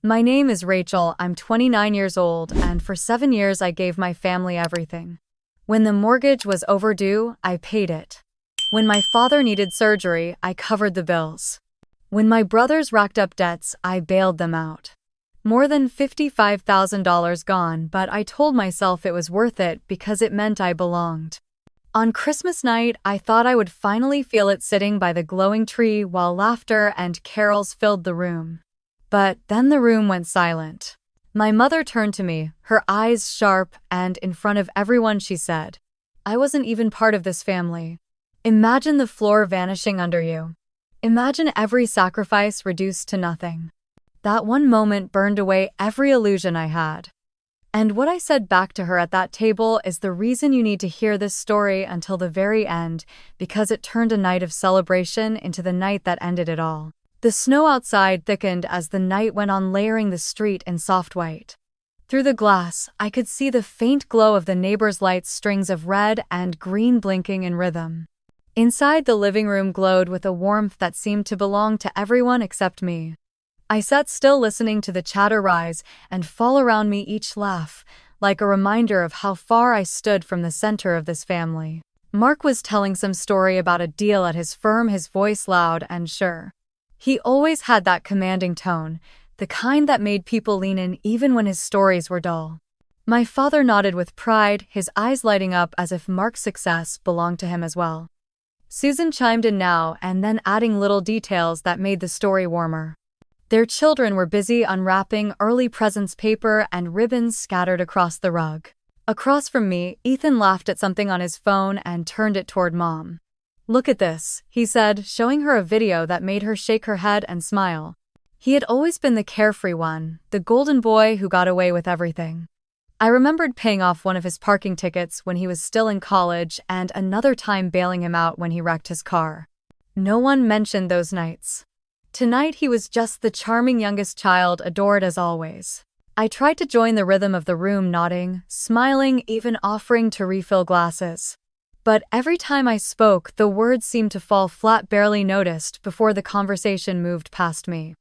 My name is Rachel, I'm 29 years old, and for 7 years I gave my family everything. When the mortgage was overdue, I paid it. When my father needed surgery, I covered the bills. When my brothers racked up debts, I bailed them out. More than $55,000 gone, but I told myself it was worth it because it meant I belonged. On Christmas night, I thought I would finally feel it sitting by the glowing tree while laughter and carols filled the room. But then the room went silent. My mother turned to me, her eyes sharp, and in front of everyone she said, "I wasn't even part of this family. Imagine the floor vanishing under you. Imagine every sacrifice reduced to nothing." That one moment burned away every illusion I had. And what I said back to her at that table is the reason you need to hear this story until the very end, because it turned a night of celebration into the night that ended it all. The snow outside thickened as the night went on, layering the street in soft white. Through the glass, I could see the faint glow of the neighbors' lights, strings of red and green blinking in rhythm. Inside, the living room glowed with a warmth that seemed to belong to everyone except me. I sat still, listening to the chatter rise and fall around me, each laugh like a reminder of how far I stood from the center of this family. Mark was telling some story about a deal at his firm, his voice loud and sure. He always had that commanding tone, the kind that made people lean in even when his stories were dull. My father nodded with pride, his eyes lighting up as if Mark's success belonged to him as well. Susan chimed in now and then, adding little details that made the story warmer. Their children were busy unwrapping early presents, paper and ribbons scattered across the rug. Across from me, Ethan laughed at something on his phone and turned it toward Mom. "Look at this," he said, showing her a video that made her shake her head and smile. He had always been the carefree one, the golden boy who got away with everything. I remembered paying off one of his parking tickets when he was still in college and another time bailing him out when he wrecked his car. No one mentioned those nights. Tonight he was just the charming youngest child, adored as always. I tried to join the rhythm of the room, nodding, smiling, even offering to refill glasses. But every time I spoke, the words seemed to fall flat, barely noticed before the conversation moved past me.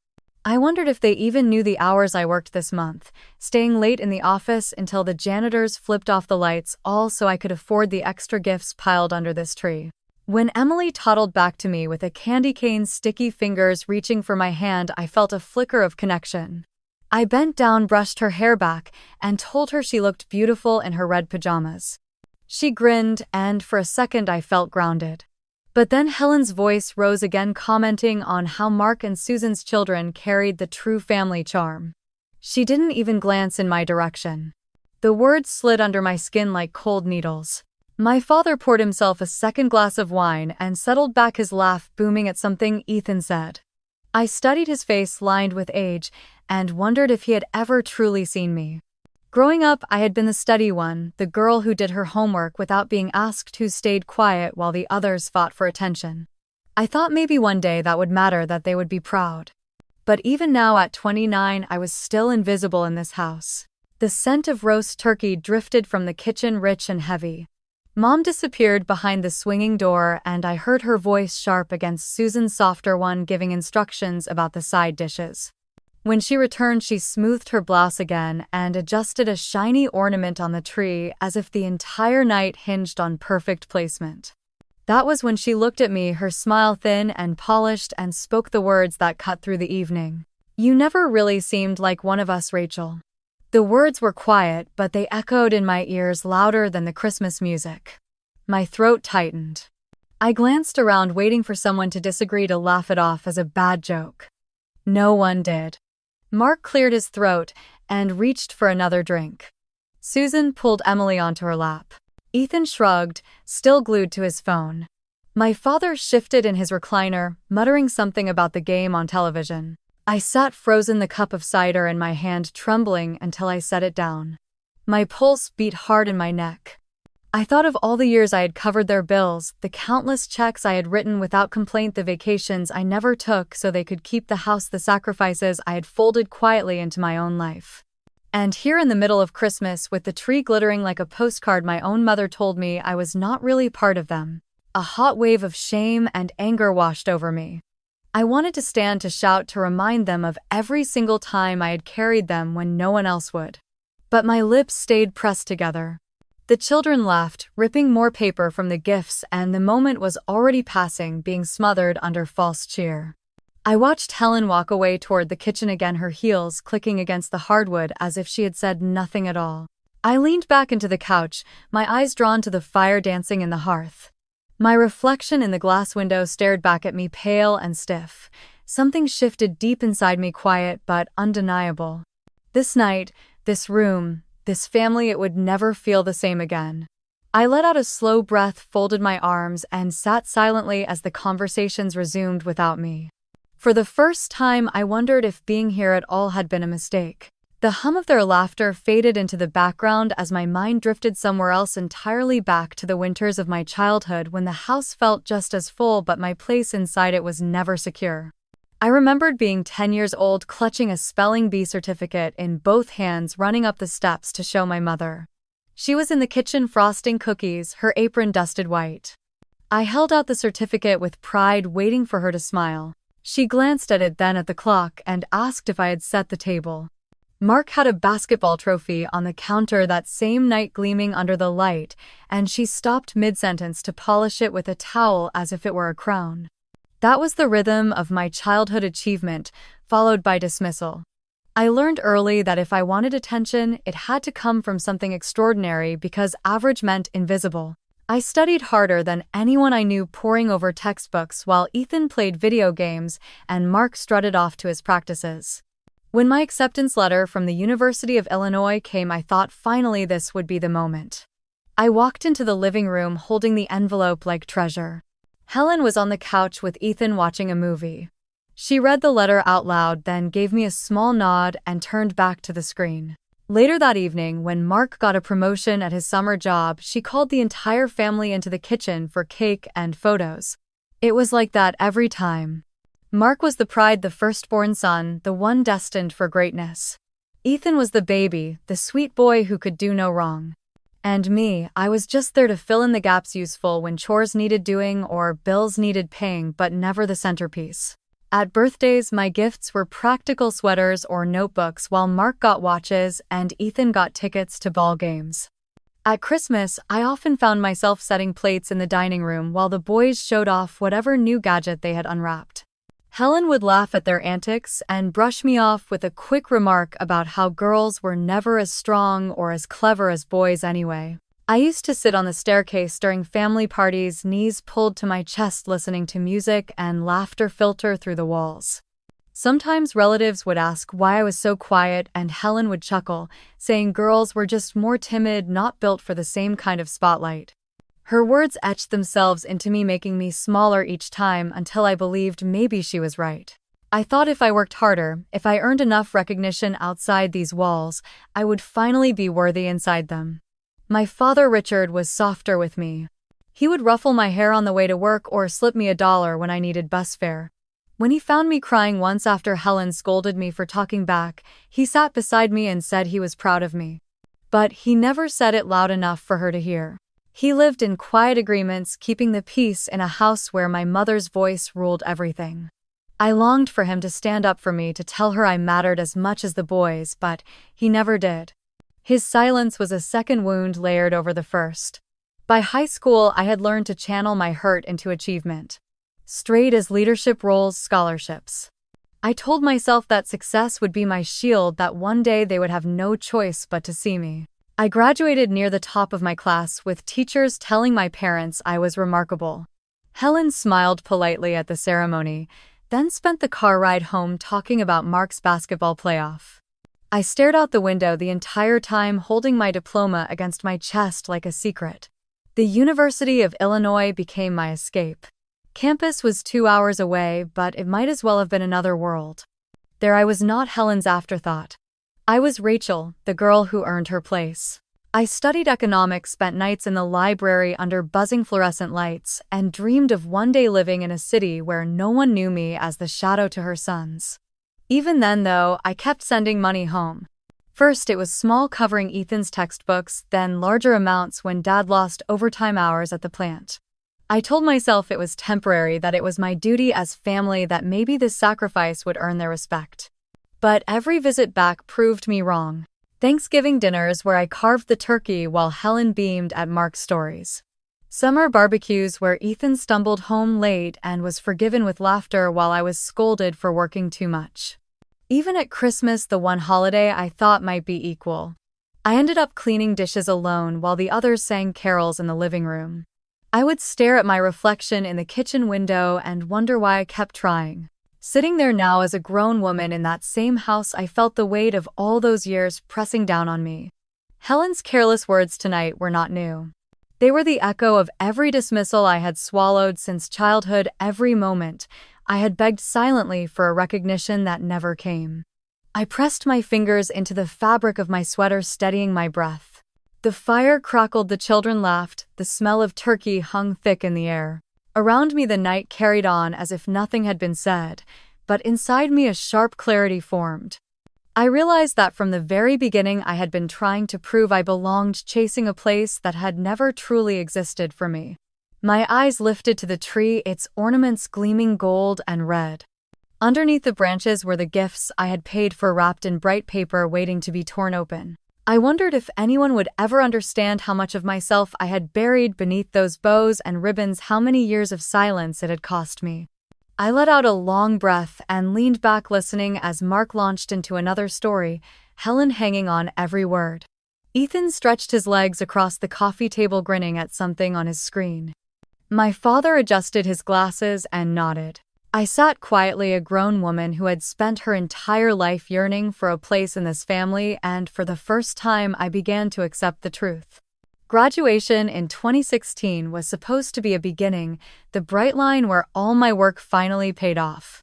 I wondered if they even knew the hours I worked this month, staying late in the office until the janitors flipped off the lights, all so I could afford the extra gifts piled under this tree. When Emily toddled back to me with a candy cane, sticky fingers reaching for my hand, I felt a flicker of connection. I bent down, brushed her hair back, and told her she looked beautiful in her red pajamas. She grinned, and for a second I felt grounded. But then Helen's voice rose again, commenting on how Mark and Susan's children carried the true family charm. She didn't even glance in my direction. The words slid under my skin like cold needles. My father poured himself a second glass of wine and settled back, his laugh booming at something Ethan said. I studied his face, lined with age, and wondered if he had ever truly seen me. Growing up, I had been the steady one, the girl who did her homework without being asked, who stayed quiet while the others fought for attention. I thought maybe one day that would matter, that they would be proud. But even now at 29, I was still invisible in this house. The scent of roast turkey drifted from the kitchen, rich and heavy. Mom disappeared behind the swinging door, and I heard her voice sharp against Susan's softer one, giving instructions about the side dishes. When she returned, she smoothed her blouse again and adjusted a shiny ornament on the tree, as if the entire night hinged on perfect placement. That was when she looked at me, her smile thin and polished, and spoke the words that cut through the evening. "You never really seemed like one of us, Rachel." The words were quiet, but they echoed in my ears louder than the Christmas music. My throat tightened. I glanced around, waiting for someone to disagree, to laugh it off as a bad joke. No one did. Mark cleared his throat and reached for another drink. Susan pulled Emily onto her lap. Ethan shrugged, still glued to his phone. My father shifted in his recliner, muttering something about the game on television. I sat frozen, the cup of cider in my hand trembling until I set it down. My pulse beat hard in my neck. I thought of all the years I had covered their bills, the countless checks I had written without complaint, the vacations I never took so they could keep the house, the sacrifices I had folded quietly into my own life. And here in the middle of Christmas, with the tree glittering like a postcard my own mother told me I was not really part of them, a hot wave of shame and anger washed over me. I wanted to stand to shout to remind them of every single time I had carried them when no one else would. But my lips stayed pressed together. The children laughed, ripping more paper from the gifts, and the moment was already passing, being smothered under false cheer. I watched Helen walk away toward the kitchen again, her heels clicking against the hardwood as if she had said nothing at all. I leaned back into the couch, my eyes drawn to the fire dancing in the hearth. My reflection in the glass window stared back at me, pale and stiff. Something shifted deep inside me, quiet but undeniable. This night, this room, this family, it would never feel the same again. I let out a slow breath, folded my arms, and sat silently as the conversations resumed without me. For the first time, I wondered if being here at all had been a mistake. The hum of their laughter faded into the background as my mind drifted somewhere else entirely, back to the winters of my childhood when the house felt just as full, but my place inside it was never secure. I remembered being 10 years old, clutching a spelling bee certificate in both hands, running up the steps to show my mother. She was in the kitchen frosting cookies, her apron dusted white. I held out the certificate with pride, waiting for her to smile. She glanced at it, then at the clock, and asked if I had set the table. Mark had a basketball trophy on the counter that same night, gleaming under the light, and she stopped mid-sentence to polish it with a towel as if it were a crown. That was the rhythm of my childhood: achievement, followed by dismissal. I learned early that if I wanted attention, it had to come from something extraordinary, because average meant invisible. I studied harder than anyone I knew, poring over textbooks while Ethan played video games and Mark strutted off to his practices. When my acceptance letter from the University of Illinois came, I thought finally this would be the moment. I walked into the living room holding the envelope like treasure. Helen was on the couch with Ethan watching a movie. She read the letter out loud, then gave me a small nod and turned back to the screen. Later that evening, when Mark got a promotion at his summer job, she called the entire family into the kitchen for cake and photos. It was like that every time. Mark was the pride, the firstborn son, the one destined for greatness. Ethan was the baby, the sweet boy who could do no wrong. And me, I was just there to fill in the gaps, useful when chores needed doing or bills needed paying, but never the centerpiece. At birthdays, my gifts were practical sweaters or notebooks, while Mark got watches and Ethan got tickets to ball games. At Christmas, I often found myself setting plates in the dining room while the boys showed off whatever new gadget they had unwrapped. Helen would laugh at their antics and brush me off with a quick remark about how girls were never as strong or as clever as boys anyway. I used to sit on the staircase during family parties, knees pulled to my chest, listening to music and laughter filter through the walls. Sometimes relatives would ask why I was so quiet, and Helen would chuckle, saying girls were just more timid, not built for the same kind of spotlight. Her words etched themselves into me, making me smaller each time, until I believed maybe she was right. I thought if I worked harder, if I earned enough recognition outside these walls, I would finally be worthy inside them. My father, Richard, was softer with me. He would ruffle my hair on the way to work or slip me $1 when I needed bus fare. When he found me crying once after Helen scolded me for talking back, he sat beside me and said he was proud of me. But he never said it loud enough for her to hear. He lived in quiet agreements, keeping the peace in a house where my mother's voice ruled everything. I longed for him to stand up for me, to tell her I mattered as much as the boys, but he never did. His silence was a second wound layered over the first. By high school, I had learned to channel my hurt into achievement. Straight as leadership roles, scholarships. I told myself that success would be my shield, that one day they would have no choice but to see me. I graduated near the top of my class, with teachers telling my parents I was remarkable. Helen smiled politely at the ceremony, then spent the car ride home talking about Mark's basketball playoff. I stared out the window the entire time, holding my diploma against my chest like a secret. The University of Illinois became my escape. Campus was 2 hours away, but it might as well have been another world. There I was, not Helen's afterthought. I was Rachel, the girl who earned her place. I studied economics, spent nights in the library under buzzing fluorescent lights, and dreamed of one day living in a city where no one knew me as the shadow to her sons. Even then, though, I kept sending money home. First it was small, covering Ethan's textbooks, then larger amounts when Dad lost overtime hours at the plant. I told myself it was temporary, that it was my duty as family, that maybe this sacrifice would earn their respect. But every visit back proved me wrong. Thanksgiving dinners where I carved the turkey while Helen beamed at Mark's stories. Summer barbecues where Ethan stumbled home late and was forgiven with laughter while I was scolded for working too much. Even at Christmas, the one holiday I thought might be equal, I ended up cleaning dishes alone while the others sang carols in the living room. I would stare at my reflection in the kitchen window and wonder why I kept trying. Sitting there now as a grown woman in that same house, I felt the weight of all those years pressing down on me. Helen's careless words tonight were not new. They were the echo of every dismissal I had swallowed since childhood. Every moment I had begged silently for a recognition that never came. I pressed my fingers into the fabric of my sweater, steadying my breath. The fire crackled, the children laughed, the smell of turkey hung thick in the air. Around me the night carried on as if nothing had been said, but inside me a sharp clarity formed. I realized that from the very beginning I had been trying to prove I belonged, chasing a place that had never truly existed for me. My eyes lifted to the tree, its ornaments gleaming gold and red. Underneath the branches were the gifts I had paid for, wrapped in bright paper, waiting to be torn open. I wondered if anyone would ever understand how much of myself I had buried beneath those bows and ribbons, how many years of silence it had cost me. I let out a long breath and leaned back, listening as Mark launched into another story, Helen hanging on every word. Ethan stretched his legs across the coffee table, grinning at something on his screen. My father adjusted his glasses and nodded. I sat quietly, a grown woman who had spent her entire life yearning for a place in this family, and for the first time I began to accept the truth. Graduation in 2016 was supposed to be a beginning, the bright line where all my work finally paid off.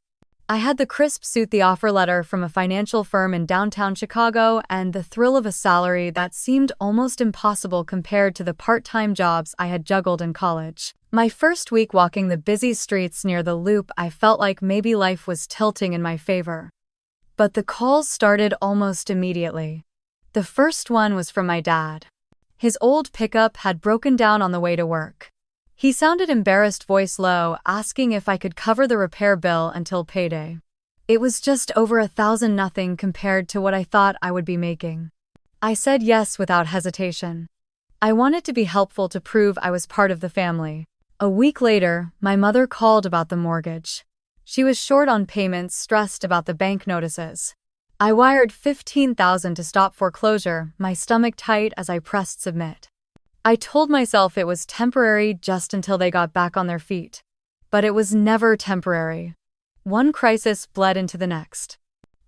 I had the crisp suit, the offer letter from a financial firm in downtown Chicago, and the thrill of a salary that seemed almost impossible compared to the part-time jobs I had juggled in college. My first week walking the busy streets near the Loop, I felt like maybe life was tilting in my favor. But the calls started almost immediately. The first one was from my dad. His old pickup had broken down on the way to work. He sounded embarrassed, voice low, asking if I could cover the repair bill until payday. It was just over $1,000, nothing compared to what I thought I would be making. I said yes without hesitation. I wanted to be helpful, to prove I was part of the family. A week later, my mother called about the mortgage. She was short on payments, stressed about the bank notices. I wired $15,000 to stop foreclosure, my stomach tight as I pressed submit. I told myself it was temporary, just until they got back on their feet. But it was never temporary. One crisis bled into the next.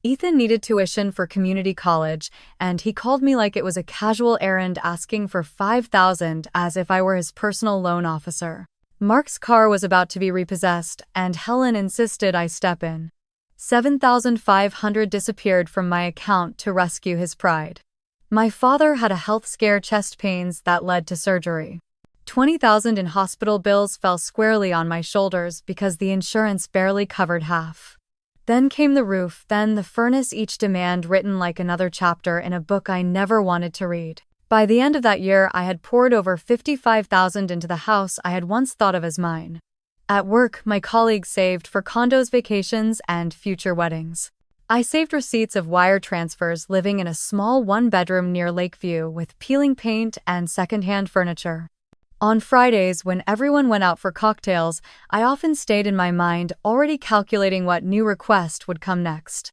Ethan needed tuition for community college, and he called me like it was a casual errand, asking for $5,000 as if I were his personal loan officer. Mark's car was about to be repossessed, and Helen insisted I step in. $7,500 disappeared from my account to rescue his pride. My father had a health scare, chest pains that led to surgery. $20,000 in hospital bills fell squarely on my shoulders because the insurance barely covered half. Then came the roof, then the furnace, each demand written like another chapter in a book I never wanted to read. By the end of that year, I had poured over $55,000 into the house I had once thought of as mine. At work, my colleagues saved for condos, vacations, and future weddings. I saved receipts of wire transfers, living in a small one-bedroom near Lakeview with peeling paint and secondhand furniture. On Fridays, when everyone went out for cocktails, I often stayed in my mind, already calculating what new request would come next.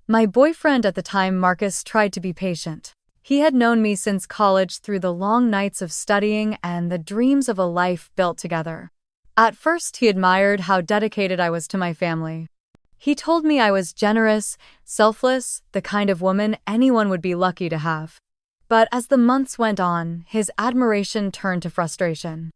My boyfriend at the time, Marcus, tried to be patient. He had known me since college, through the long nights of studying and the dreams of a life built together. At first, he admired how dedicated I was to my family. He told me I was generous, selfless, the kind of woman anyone would be lucky to have. But as the months went on, his admiration turned to frustration.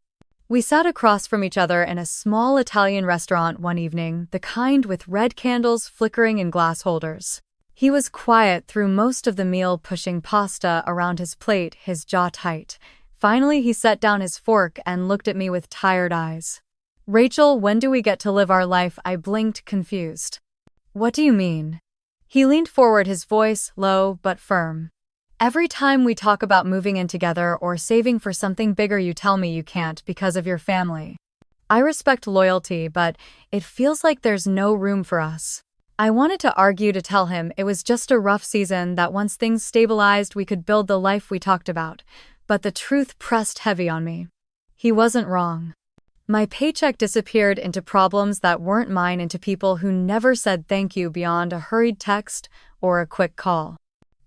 We sat across from each other in a small Italian restaurant one evening, the kind with red candles flickering in glass holders. He was quiet through most of the meal, pushing pasta around his plate, his jaw tight. Finally, he set down his fork and looked at me with tired eyes. "Rachel, when do we get to live our life?" I blinked, confused. "What do you mean?" He leaned forward, his voice low but firm. "Every time we talk about moving in together or saving for something bigger, you tell me you can't because of your family." I respect loyalty, but it feels like there's no room for us. I wanted to argue to tell him it was just a rough season, that once things stabilized we could build the life we talked about, but the truth pressed heavy on me. He wasn't wrong. My paycheck disappeared into problems that weren't mine, into people who never said thank you beyond a hurried text or a quick call.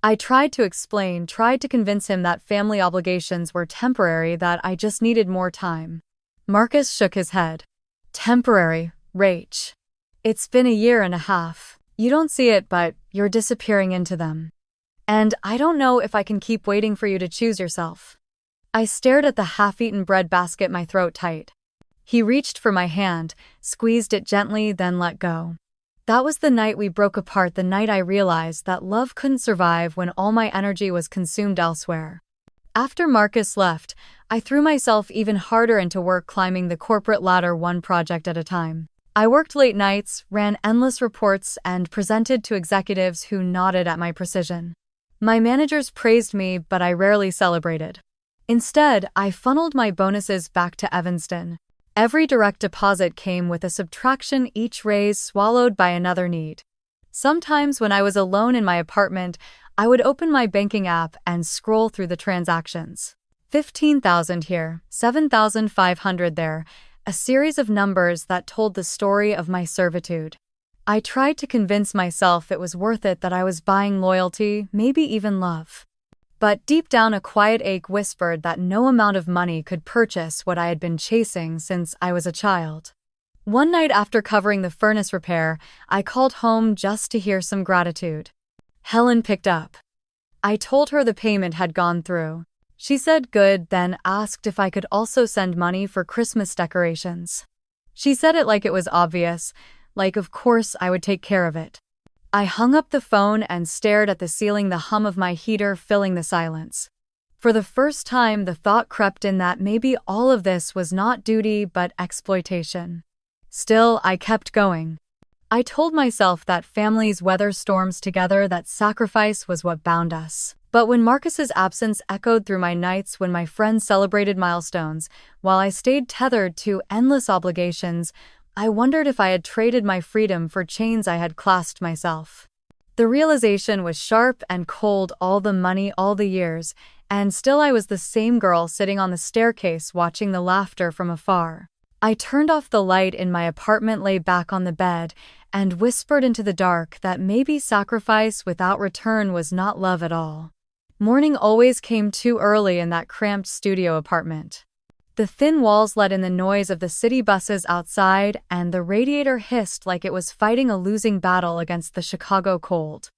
I tried to explain, tried to convince him that family obligations were temporary, that I just needed more time. Marcus shook his head. Temporary, Rach. It's been a year and a half. You don't see it, but you're disappearing into them. And I don't know if I can keep waiting for you to choose yourself. I stared at the half-eaten bread basket, my throat tight. He reached for my hand, squeezed it gently, then let go. That was the night we broke apart, the night I realized that love couldn't survive when all my energy was consumed elsewhere. After Marcus left, I threw myself even harder into work, climbing the corporate ladder one project at a time. I worked late nights, ran endless reports, and presented to executives who nodded at my precision. My managers praised me, but I rarely celebrated. Instead, I funneled my bonuses back to Evanston. Every direct deposit came with a subtraction, each raise swallowed by another need. Sometimes when I was alone in my apartment, I would open my banking app and scroll through the transactions. 15,000 here, 7,500 there, a series of numbers that told the story of my servitude. I tried to convince myself it was worth it, that I was buying loyalty, maybe even love. But deep down a quiet ache whispered that no amount of money could purchase what I had been chasing since I was a child. One night after covering the furnace repair, I called home just to hear some gratitude. Helen picked up. I told her the payment had gone through. She said good, then asked if I could also send money for Christmas decorations. She said it like it was obvious, like of course I would take care of it. I hung up the phone and stared at the ceiling, the hum of my heater filling the silence. For the first time, the thought crept in that maybe all of this was not duty but exploitation. Still, I kept going. I told myself that families weather storms together, that sacrifice was what bound us. But when Marcus's absence echoed through my nights, when my friends celebrated milestones, while I stayed tethered to endless obligations, I wondered if I had traded my freedom for chains I had clasped myself. The realization was sharp and cold, all the money, all the years, and still I was the same girl sitting on the staircase watching the laughter from afar. I turned off the light in my apartment, lay back on the bed, and whispered into the dark that maybe sacrifice without return was not love at all. Morning always came too early in that cramped studio apartment. The thin walls let in the noise of the city buses outside, and the radiator hissed like it was fighting a losing battle against the Chicago cold.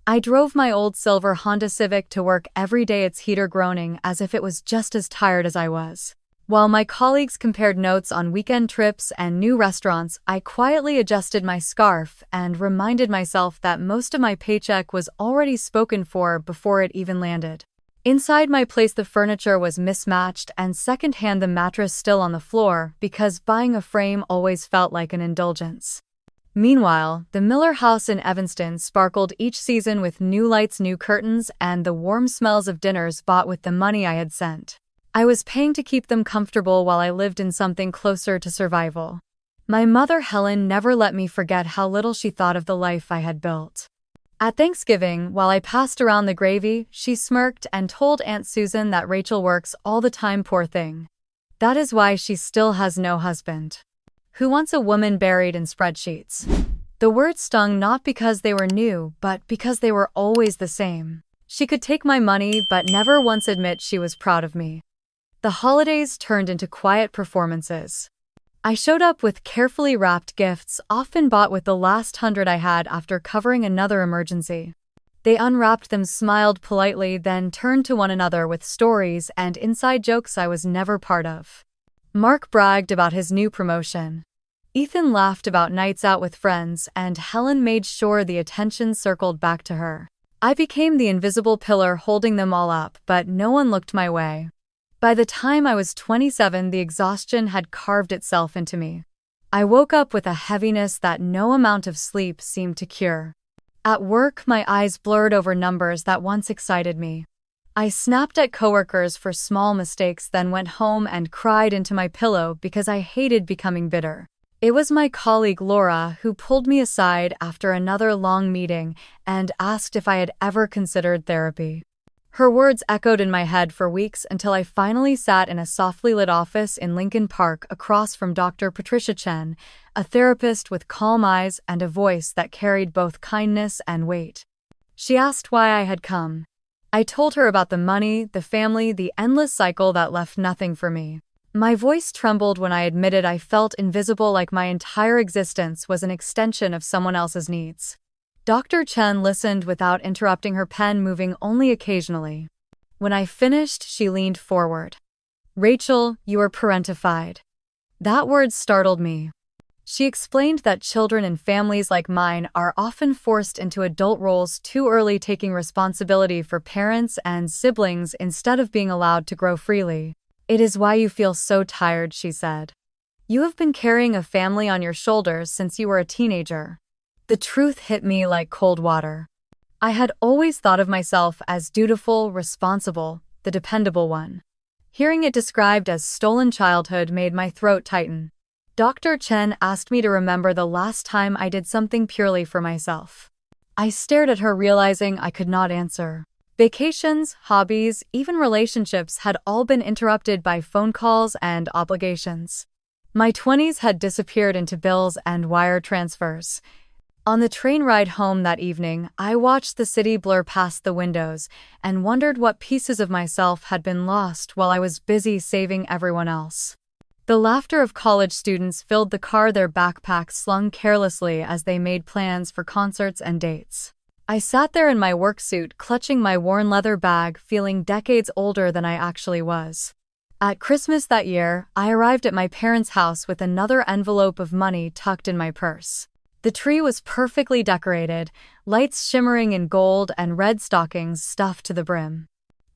I drove my old silver Honda Civic to work every day, its heater groaning as if it was just as tired as I was. While my colleagues compared notes on weekend trips and new restaurants, I quietly adjusted my scarf and reminded myself that most of my paycheck was already spoken for before it even landed. Inside my place, the furniture was mismatched and secondhand, the mattress still on the floor, because buying a frame always felt like an indulgence. Meanwhile, the Miller house in Evanston sparkled each season with new lights, new curtains, and the warm smells of dinners bought with the money I had sent. I was paying to keep them comfortable while I lived in something closer to survival. My mother, Helen, never let me forget how little she thought of the life I had built. At Thanksgiving, while I passed around the gravy, she smirked and told Aunt Susan that Rachel works all the time, poor thing. That is why she still has no husband. Who wants a woman buried in spreadsheets? The words stung not because they were new, but because they were always the same. She could take my money but never once admit she was proud of me. The holidays turned into quiet performances. I showed up with carefully wrapped gifts, often bought with the last 100 I had after covering another emergency. They unwrapped them, smiled politely, then turned to one another with stories and inside jokes I was never part of. Mark bragged about his new promotion. Ethan laughed about nights out with friends, and Helen made sure the attention circled back to her. I became the invisible pillar holding them all up, but no one looked my way. By the time I was 27, the exhaustion had carved itself into me. I woke up with a heaviness that no amount of sleep seemed to cure. At work, my eyes blurred over numbers that once excited me. I snapped at coworkers for small mistakes, then went home and cried into my pillow because I hated becoming bitter. It was my colleague Laura who pulled me aside after another long meeting and asked if I had ever considered therapy. Her words echoed in my head for weeks until I finally sat in a softly lit office in Lincoln Park across from Dr. Patricia Chen, a therapist with calm eyes and a voice that carried both kindness and weight. She asked why I had come. I told her about the money, the family, the endless cycle that left nothing for me. My voice trembled when I admitted I felt invisible, like my entire existence was an extension of someone else's needs. Dr. Chen listened without interrupting, her pen moving only occasionally. When I finished, she leaned forward. "Rachel, you are parentified." That word startled me. She explained that children in families like mine are often forced into adult roles too early, taking responsibility for parents and siblings instead of being allowed to grow freely. "It is why you feel so tired," she said. "You have been carrying a family on your shoulders since you were a teenager." The truth hit me like cold water. I had always thought of myself as dutiful, responsible, the dependable one. Hearing it described as stolen childhood made my throat tighten. Dr. Chen asked me to remember the last time I did something purely for myself. I stared at her, realizing I could not answer. Vacations, hobbies, even relationships had all been interrupted by phone calls and obligations. My 20s had disappeared into bills and wire transfers. On the train ride home that evening, I watched the city blur past the windows and wondered what pieces of myself had been lost while I was busy saving everyone else. The laughter of college students filled the car, their backpacks slung carelessly as they made plans for concerts and dates. I sat there in my work suit, clutching my worn leather bag, feeling decades older than I actually was. At Christmas that year, I arrived at my parents' house with another envelope of money tucked in my purse. The tree was perfectly decorated, lights shimmering in gold and red stockings stuffed to the brim.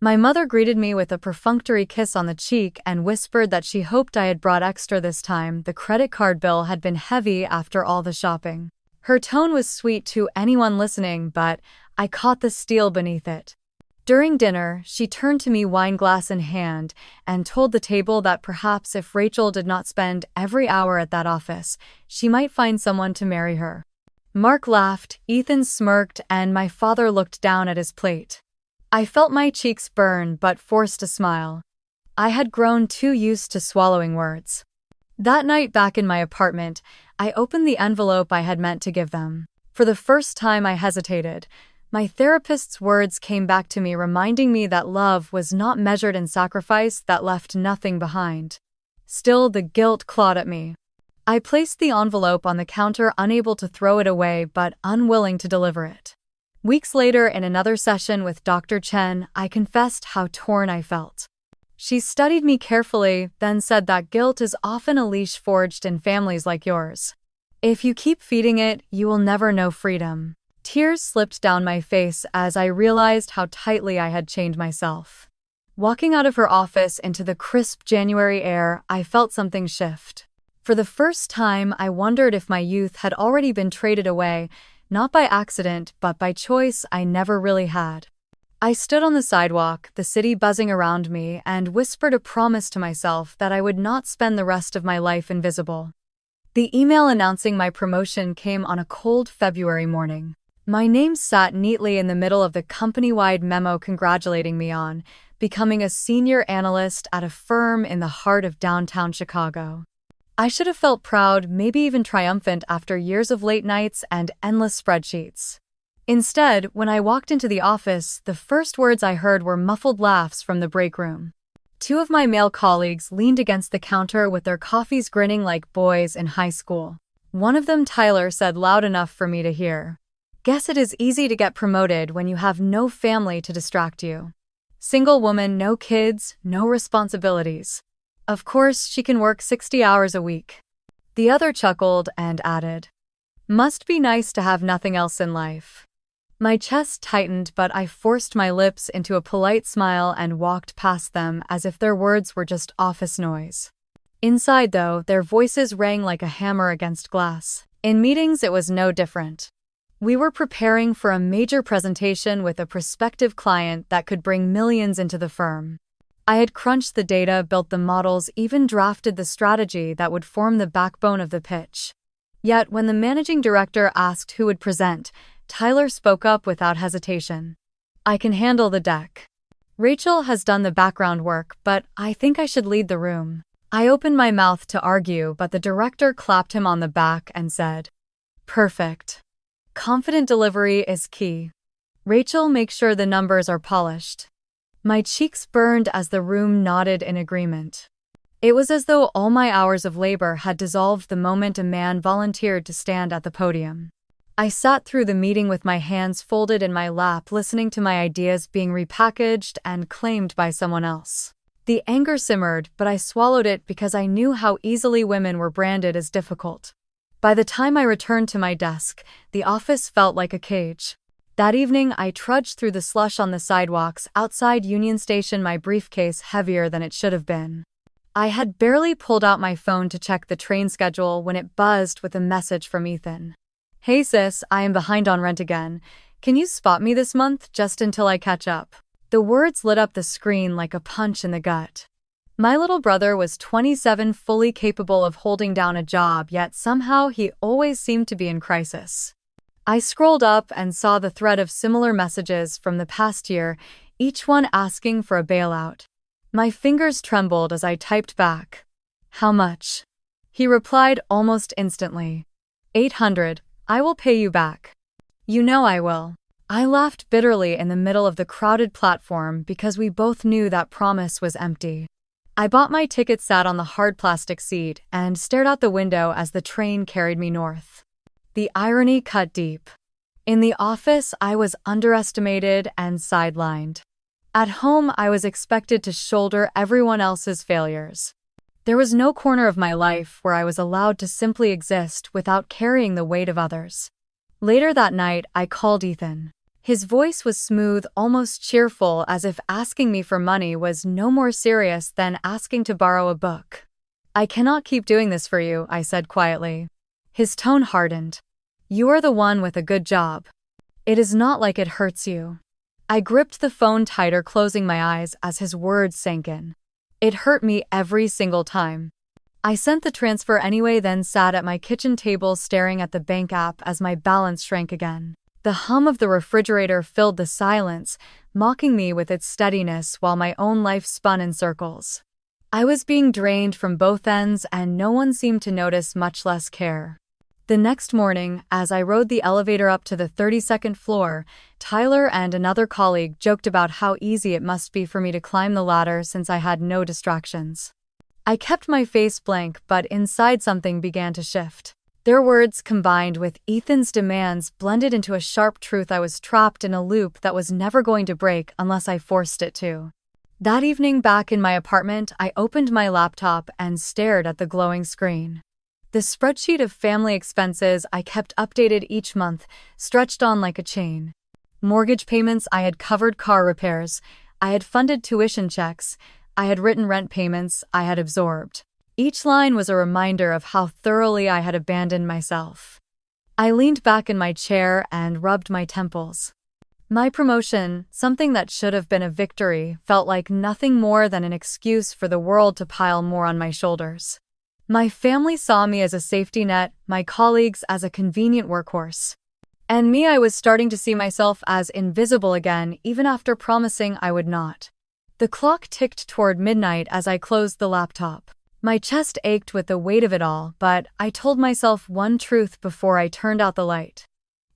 My mother greeted me with a perfunctory kiss on the cheek and whispered that she hoped I had brought extra this time. The credit card bill had been heavy after all the shopping. Her tone was sweet to anyone listening, but I caught the steel beneath it. During dinner, she turned to me, wine glass in hand, and told the table that perhaps if Rachel did not spend every hour at that office, she might find someone to marry her. Mark laughed, Ethan smirked, and my father looked down at his plate. I felt my cheeks burn but forced a smile. I had grown too used to swallowing words. That night back in my apartment, I opened the envelope I had meant to give them. For the first time I hesitated. My therapist's words came back to me, reminding me that love was not measured in sacrifice that left nothing behind. Still, the guilt clawed at me. I placed the envelope on the counter, unable to throw it away but unwilling to deliver it. Weeks later, in another session with Dr. Chen, I confessed how torn I felt. She studied me carefully, then said that guilt is often a leash forged in families like yours. If you keep feeding it, you will never know freedom. Tears slipped down my face as I realized how tightly I had chained myself. Walking out of her office into the crisp January air, I felt something shift. For the first time, I wondered if my youth had already been traded away, not by accident, but by choice I never really had. I stood on the sidewalk, the city buzzing around me, and whispered a promise to myself that I would not spend the rest of my life invisible. The email announcing my promotion came on a cold February morning. My name sat neatly in the middle of the company-wide memo congratulating me on becoming a senior analyst at a firm in the heart of downtown Chicago. I should have felt proud, maybe even triumphant, after years of late nights and endless spreadsheets. Instead, when I walked into the office, the first words I heard were muffled laughs from the break room. Two of my male colleagues leaned against the counter with their coffees, grinning like boys in high school. One of them, Tyler, said loud enough for me to hear, "Guess it is easy to get promoted when you have no family to distract you. Single woman, no kids, no responsibilities. Of course, she can work 60 hours a week." The other chuckled and added, "Must be nice to have nothing else in life." My chest tightened, but I forced my lips into a polite smile and walked past them as if their words were just office noise. Inside, though, their voices rang like a hammer against glass. In meetings, it was no different. We were preparing for a major presentation with a prospective client that could bring millions into the firm. I had crunched the data, built the models, even drafted the strategy that would form the backbone of the pitch. Yet, when the managing director asked who would present, Tyler spoke up without hesitation. "I can handle the deck. Rachel has done the background work, but I think I should lead the room." I opened my mouth to argue, but the director clapped him on the back and said, "Perfect. Confident delivery is key. Rachel, make sure the numbers are polished." My cheeks burned as the room nodded in agreement. It was as though all my hours of labor had dissolved the moment a man volunteered to stand at the podium. I sat through the meeting with my hands folded in my lap, listening to my ideas being repackaged and claimed by someone else. The anger simmered, but I swallowed it because I knew how easily women were branded as difficult. By the time I returned to my desk, the office felt like a cage. That evening, I trudged through the slush on the sidewalks outside Union Station, my briefcase heavier than it should have been. I had barely pulled out my phone to check the train schedule when it buzzed with a message from Ethan. "Hey sis, I am behind on rent again. Can you spot me this month just until I catch up?" The words lit up the screen like a punch in the gut. My little brother was 27, fully capable of holding down a job, yet somehow he always seemed to be in crisis. I scrolled up and saw the thread of similar messages from the past year, each one asking for a bailout. My fingers trembled as I typed back, "How much?" He replied almost instantly, "800, I will pay you back." "You know I will." I laughed bitterly in the middle of the crowded platform because we both knew that promise was empty. I bought my ticket, sat on the hard plastic seat, and stared out the window as the train carried me north. The irony cut deep. In the office, I was underestimated and sidelined. At home, I was expected to shoulder everyone else's failures. There was no corner of my life where I was allowed to simply exist without carrying the weight of others. Later that night, I called Ethan. His voice was smooth, almost cheerful, as if asking me for money was no more serious than asking to borrow a book. "I cannot keep doing this for you," I said quietly. His tone hardened. "You are the one with a good job. It is not like it hurts you." I gripped the phone tighter, closing my eyes as his words sank in. It hurt me every single time. I sent the transfer anyway, then sat at my kitchen table staring at the bank app as my balance shrank again. The hum of the refrigerator filled the silence, mocking me with its steadiness while my own life spun in circles. I was being drained from both ends and no one seemed to notice, much less care. The next morning, as I rode the elevator up to the 32nd floor, Tyler and another colleague joked about how easy it must be for me to climb the ladder since I had no distractions. I kept my face blank, but inside something began to shift. Their words, combined with Ethan's demands, blended into a sharp truth. I was trapped in a loop that was never going to break unless I forced it to. That evening, back in my apartment, I opened my laptop and stared at the glowing screen. The spreadsheet of family expenses I kept updated each month stretched on like a chain. Mortgage payments I had covered, car repairs I had funded, tuition checks I had written, rent payments I had absorbed. Each line was a reminder of how thoroughly I had abandoned myself. I leaned back in my chair and rubbed my temples. My promotion, something that should have been a victory, felt like nothing more than an excuse for the world to pile more on my shoulders. My family saw me as a safety net, my colleagues as a convenient workhorse. And me, I was starting to see myself as invisible again, even after promising I would not. The clock ticked toward midnight as I closed the laptop. My chest ached with the weight of it all, but I told myself one truth before I turned out the light.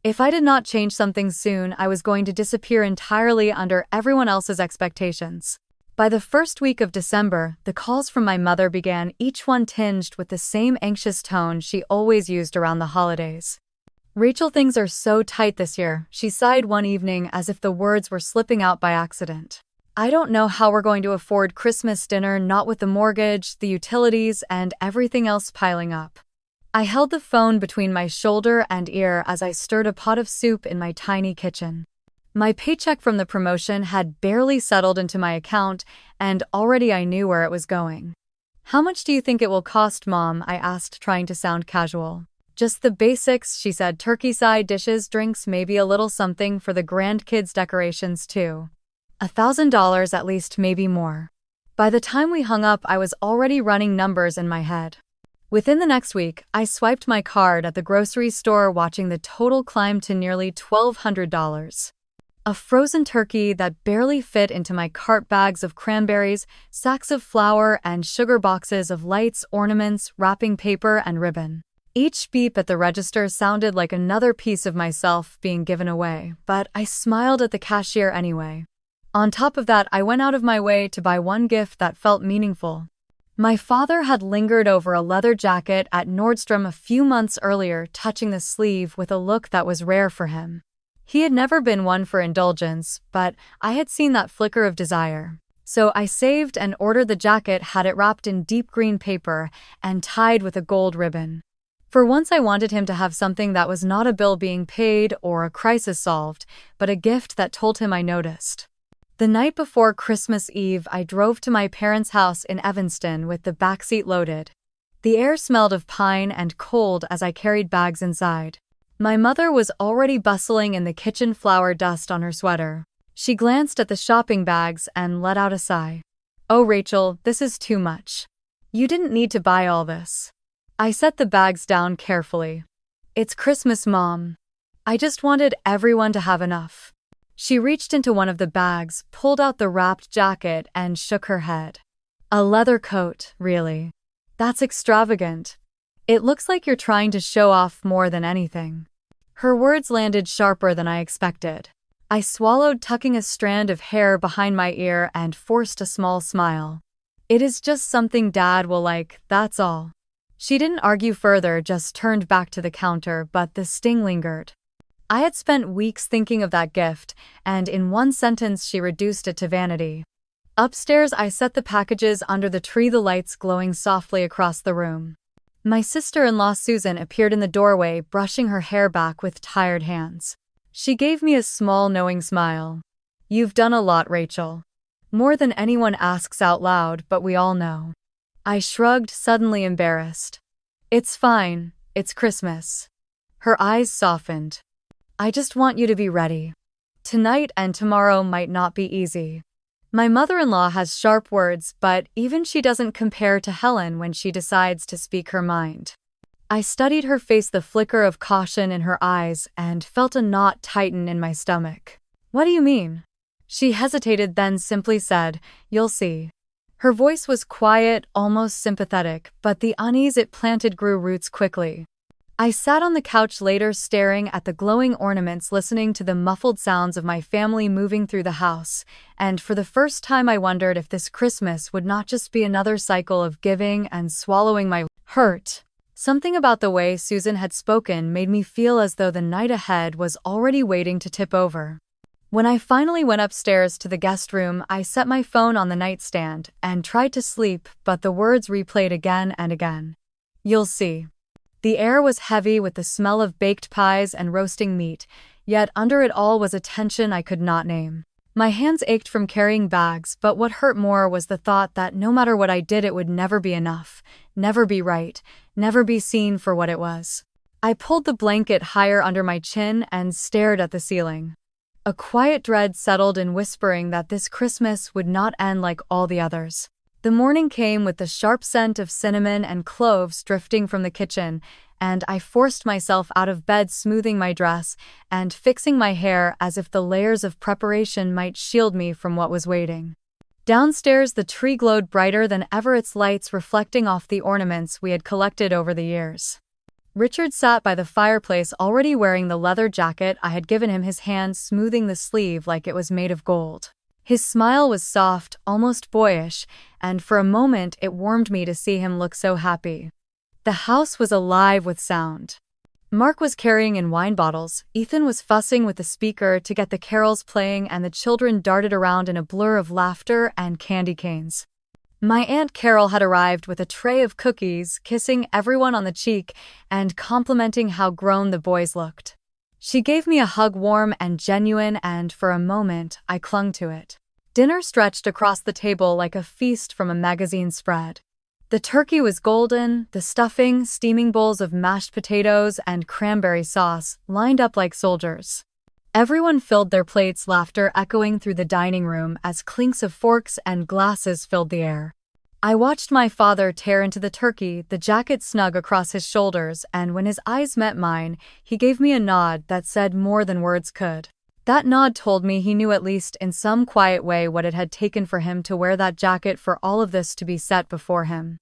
If I did not change something soon, I was going to disappear entirely under everyone else's expectations. By the first week of December, the calls from my mother began, each one tinged with the same anxious tone she always used around the holidays. "Rachel, things are so tight this year," she sighed one evening as if the words were slipping out by accident. "I don't know how we're going to afford Christmas dinner, not with the mortgage, the utilities, and everything else piling up." I held the phone between my shoulder and ear as I stirred a pot of soup in my tiny kitchen. My paycheck from the promotion had barely settled into my account, and already I knew where it was going. "How much do you think it will cost, Mom?" I asked, trying to sound casual. Just the basics, she said. Turkey side dishes, drinks, maybe a little something for the grandkids' decorations too. $1,000 at least, maybe more. By the time we hung up, I was already running numbers in my head. Within the next week, I swiped my card at the grocery store, watching the total climb to nearly $1,200. A frozen turkey that barely fit into my cart, bags of cranberries, sacks of flour, and sugar, boxes of lights, ornaments, wrapping paper, and ribbon. Each beep at the register sounded like another piece of myself being given away, but I smiled at the cashier anyway. On top of that, I went out of my way to buy one gift that felt meaningful. My father had lingered over a leather jacket at Nordstrom a few months earlier, touching the sleeve with a look that was rare for him. He had never been one for indulgence, but I had seen that flicker of desire. So I saved and ordered the jacket, had it wrapped in deep green paper and tied with a gold ribbon. For once, I wanted him to have something that was not a bill being paid or a crisis solved, but a gift that told him I noticed. The night before Christmas Eve, I drove to my parents' house in Evanston with the backseat loaded. The air smelled of pine and cold as I carried bags inside. My mother was already bustling in the kitchen, flour dust on her sweater. She glanced at the shopping bags and let out a sigh. "Oh, Rachel, this is too much. You didn't need to buy all this." I set the bags down carefully. "It's Christmas, Mom. I just wanted everyone to have enough." She reached into one of the bags, pulled out the wrapped jacket, and shook her head. "A leather coat, really? That's extravagant. It looks like you're trying to show off more than anything." Her words landed sharper than I expected. I swallowed, tucking a strand of hair behind my ear, and forced a small smile. "It is just something Dad will like, that's all." She didn't argue further, just turned back to the counter, but the sting lingered. I had spent weeks thinking of that gift, and in one sentence she reduced it to vanity. Upstairs, I set the packages under the tree, the lights glowing softly across the room. My sister-in-law Susan appeared in the doorway, brushing her hair back with tired hands. She gave me a small, knowing smile. "You've done a lot, Rachel. More than anyone asks out loud, but we all know." I shrugged, suddenly embarrassed. "It's fine, it's Christmas." Her eyes softened. "I just want you to be ready. Tonight and tomorrow might not be easy." My mother-in-law has sharp words, but even she doesn't compare to Helen when she decides to speak her mind. I studied her face, the flicker of caution in her eyes, and felt a knot tighten in my stomach. "What do you mean?" She hesitated, then simply said, "You'll see." Her voice was quiet, almost sympathetic, but the unease it planted grew roots quickly. I sat on the couch later, staring at the glowing ornaments, listening to the muffled sounds of my family moving through the house, and for the first time I wondered if this Christmas would not just be another cycle of giving and swallowing my hurt. Something about the way Susan had spoken made me feel as though the night ahead was already waiting to tip over. When I finally went upstairs to the guest room, I set my phone on the nightstand and tried to sleep, but the words replayed again and again. "You'll see." The air was heavy with the smell of baked pies and roasting meat, yet under it all was a tension I could not name. My hands ached from carrying bags, but what hurt more was the thought that no matter what I did, it would never be enough, never be right, never be seen for what it was. I pulled the blanket higher under my chin and stared at the ceiling. A quiet dread settled in, whispering that this Christmas would not end like all the others. The morning came with the sharp scent of cinnamon and cloves drifting from the kitchen, and I forced myself out of bed, smoothing my dress and fixing my hair as if the layers of preparation might shield me from what was waiting. Downstairs, the tree glowed brighter than ever, its lights reflecting off the ornaments we had collected over the years. Richard sat by the fireplace, already wearing the leather jacket I had given him, his hand smoothing the sleeve like it was made of gold. His smile was soft, almost boyish, and for a moment it warmed me to see him look so happy. The house was alive with sound. Mark was carrying in wine bottles, Ethan was fussing with the speaker to get the carols playing, and the children darted around in a blur of laughter and candy canes. My Aunt Carol had arrived with a tray of cookies, kissing everyone on the cheek and complimenting how grown the boys looked. She gave me a hug, warm and genuine, and for a moment I clung to it. Dinner stretched across the table like a feast from a magazine spread. The turkey was golden, the stuffing, steaming bowls of mashed potatoes and cranberry sauce lined up like soldiers. Everyone filled their plates, laughter echoing through the dining room as clinks of forks and glasses filled the air. I watched my father tear into the turkey, the jacket snug across his shoulders, and when his eyes met mine, he gave me a nod that said more than words could. That nod told me he knew at least in some quiet way what it had taken for him to wear that jacket, for all of this to be set before him.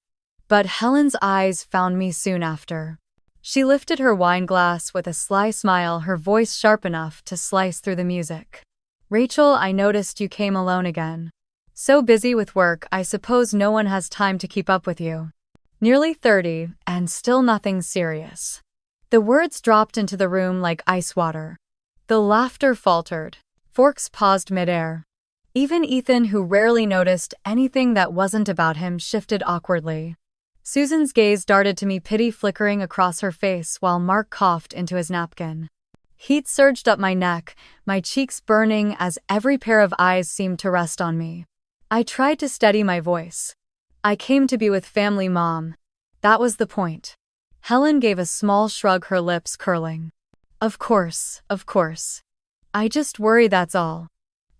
But Helen's eyes found me soon after. She lifted her wine glass with a sly smile, her voice sharp enough to slice through the music. "Rachel, I noticed you came alone again. So busy with work, I suppose no one has time to keep up with you. Nearly 30, and still nothing serious." The words dropped into the room like ice water. The laughter faltered. Forks paused midair. Even Ethan, who rarely noticed anything that wasn't about him, shifted awkwardly. Susan's gaze darted to me, pity flickering across her face while Mark coughed into his napkin. Heat surged up my neck, my cheeks burning as every pair of eyes seemed to rest on me. I tried to steady my voice. "I came to be with family, Mom. That was the point." Helen gave a small shrug, her lips curling. Of course. I just worry, that's all.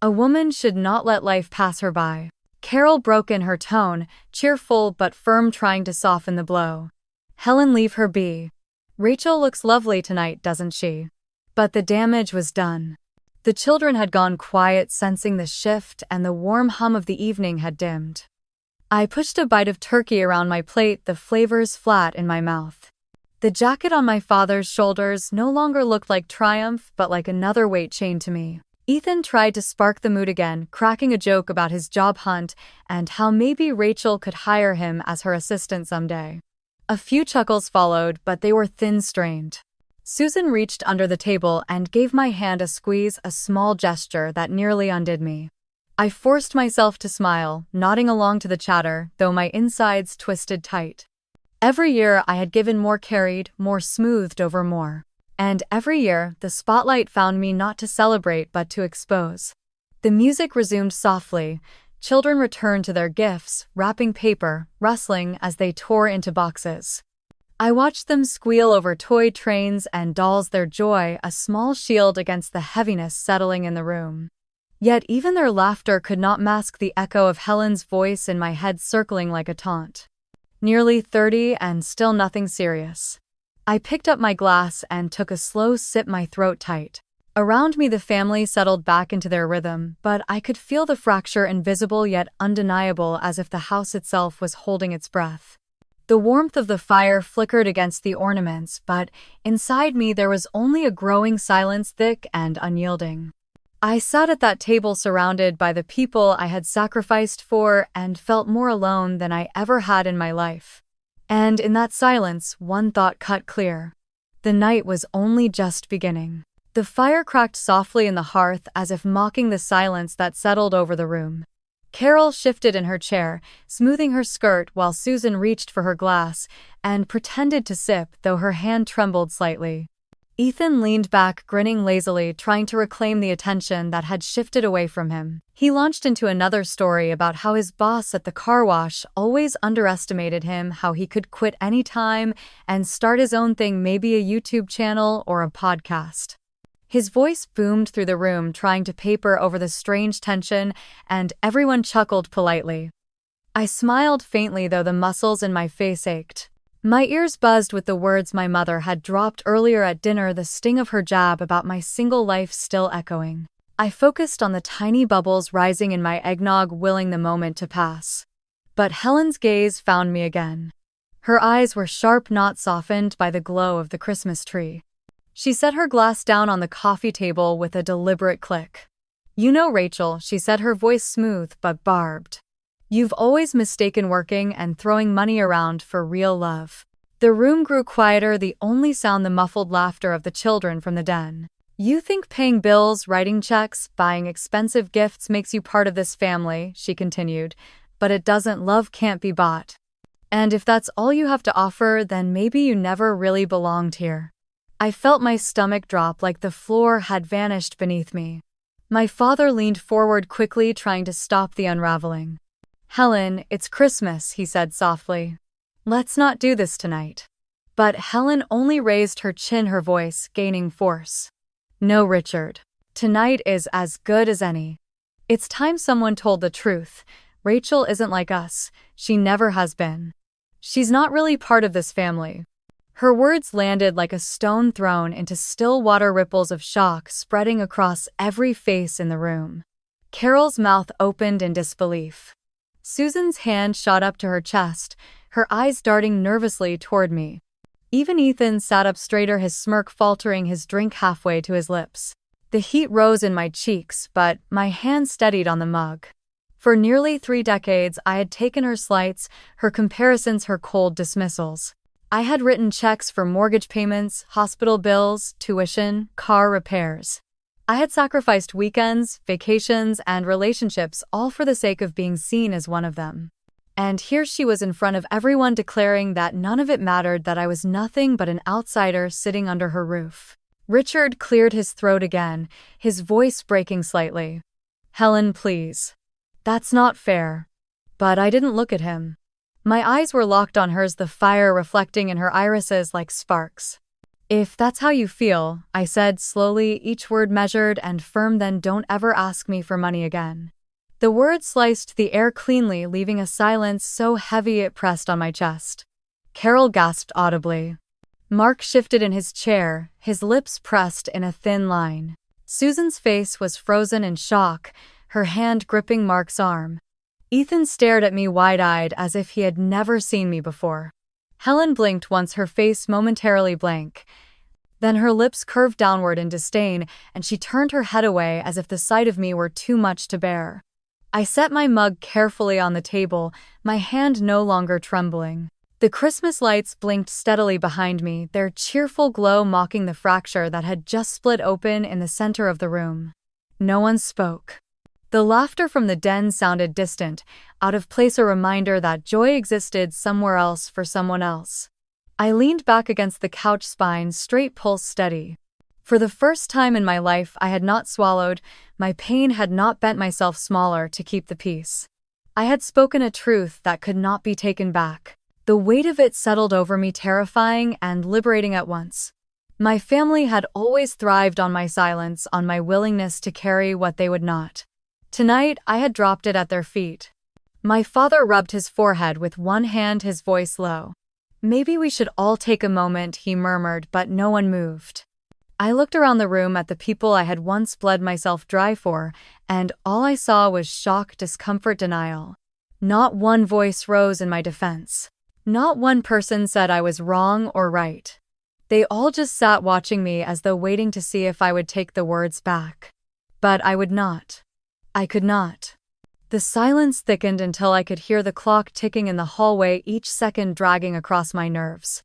A woman should not let life pass her by." Carol broke in, her tone, cheerful but firm, trying to soften the blow. "Helen, leave her be. Rachel looks lovely tonight, doesn't she?" But the damage was done. The children had gone quiet, sensing the shift, and the warm hum of the evening had dimmed. I pushed a bite of turkey around my plate, the flavors flat in my mouth. The jacket on my father's shoulders no longer looked like triumph, but like another weight chained to me. Ethan tried to spark the mood again, cracking a joke about his job hunt and how maybe Rachel could hire him as her assistant someday. A few chuckles followed, but they were thin-strained. Susan reached under the table and gave my hand a squeeze, a small gesture that nearly undid me. I forced myself to smile, nodding along to the chatter, though my insides twisted tight. Every year I had given more, carried more, smoothed over more. And every year, the spotlight found me not to celebrate but to expose. The music resumed softly. Children returned to their gifts, wrapping paper, rustling as they tore into boxes. I watched them squeal over toy trains and dolls, their joy a small shield against the heaviness settling in the room. Yet even their laughter could not mask the echo of Helen's voice in my head, circling like a taunt. Nearly 30 and still nothing serious. I picked up my glass and took a slow sip, my throat tight. Around me the family settled back into their rhythm, but I could feel the fracture, invisible yet undeniable, as if the house itself was holding its breath. The warmth of the fire flickered against the ornaments, but inside me there was only a growing silence, thick and unyielding. I sat at that table surrounded by the people I had sacrificed for, and felt more alone than I ever had in my life. And in that silence, one thought cut clear. The night was only just beginning. The fire cracked softly in the hearth, as if mocking the silence that settled over the room. Carol shifted in her chair, smoothing her skirt, while Susan reached for her glass and pretended to sip, though her hand trembled slightly. Ethan leaned back, grinning lazily, trying to reclaim the attention that had shifted away from him. He launched into another story about how his boss at the car wash always underestimated him, how he could quit anytime and start his own thing, maybe a YouTube channel or a podcast. His voice boomed through the room, trying to paper over the strange tension, and everyone chuckled politely. I smiled faintly, though the muscles in my face ached. My ears buzzed with the words my mother had dropped earlier at dinner, the sting of her jab about my single life still echoing. I focused on the tiny bubbles rising in my eggnog, willing the moment to pass. But Helen's gaze found me again. Her eyes were sharp, not softened by the glow of the Christmas tree. She set her glass down on the coffee table with a deliberate click. "You know, Rachel," she said, her voice smooth but barbed. "You've always mistaken working and throwing money around for real love." The room grew quieter, the only sound the muffled laughter of the children from the den. "You think paying bills, writing checks, buying expensive gifts makes you part of this family," she continued, "but it doesn't. Love can't be bought. And if that's all you have to offer, then maybe you never really belonged here." I felt my stomach drop, like the floor had vanished beneath me. My father leaned forward quickly, trying to stop the unraveling. Helen, it's Christmas, he said softly. Let's not do this tonight. But Helen only raised her chin, her voice gaining force. No, Richard. Tonight is as good as any. It's time someone told the truth. Rachel isn't like us. She never has been. She's not really part of this family. Her words landed like a stone thrown into still water, ripples of shock spreading across every face in the room. Carol's mouth opened in disbelief. Susan's hand shot up to her chest, her eyes darting nervously toward me. Even Ethan sat up straighter, his smirk faltering, his drink halfway to his lips. The heat rose in my cheeks, but my hand steadied on the mug. For nearly 3 decades, I had taken her slights, her comparisons, her cold dismissals. I had written checks for mortgage payments, hospital bills, tuition, car repairs. I had sacrificed weekends, vacations, and relationships, all for the sake of being seen as one of them. And here she was in front of everyone declaring that none of it mattered, that I was nothing but an outsider sitting under her roof. Richard cleared his throat again, his voice breaking slightly. Helen, please. That's not fair. But I didn't look at him. My eyes were locked on hers, the fire reflecting in her irises like sparks. If that's how you feel, I said slowly, each word measured and firm, then don't ever ask me for money again. The words sliced the air cleanly, leaving a silence so heavy it pressed on my chest. Carol gasped audibly. Mark shifted in his chair, his lips pressed in a thin line. Susan's face was frozen in shock, her hand gripping Mark's arm. Ethan stared at me wide-eyed as if he had never seen me before. Helen blinked once, her face momentarily blank. Then her lips curved downward in disdain, and she turned her head away as if the sight of me were too much to bear. I set my mug carefully on the table, my hand no longer trembling. The Christmas lights blinked steadily behind me, their cheerful glow mocking the fracture that had just split open in the center of the room. No one spoke. The laughter from the den sounded distant, out of place, a reminder that joy existed somewhere else for someone else. I leaned back against the couch, spine straight, pulse steady. For the first time in my life, I had not swallowed, my pain had not bent myself smaller to keep the peace. I had spoken a truth that could not be taken back. The weight of it settled over me, terrifying and liberating at once. My family had always thrived on my silence, on my willingness to carry what they would not. Tonight, I had dropped it at their feet. My father rubbed his forehead with one hand, his voice low. Maybe we should all take a moment, he murmured, but no one moved. I looked around the room at the people I had once bled myself dry for, and all I saw was shock, discomfort, denial. Not one voice rose in my defense. Not one person said I was wrong or right. They all just sat watching me as though waiting to see if I would take the words back. But I would not. I could not. The silence thickened until I could hear the clock ticking in the hallway, each second dragging across my nerves.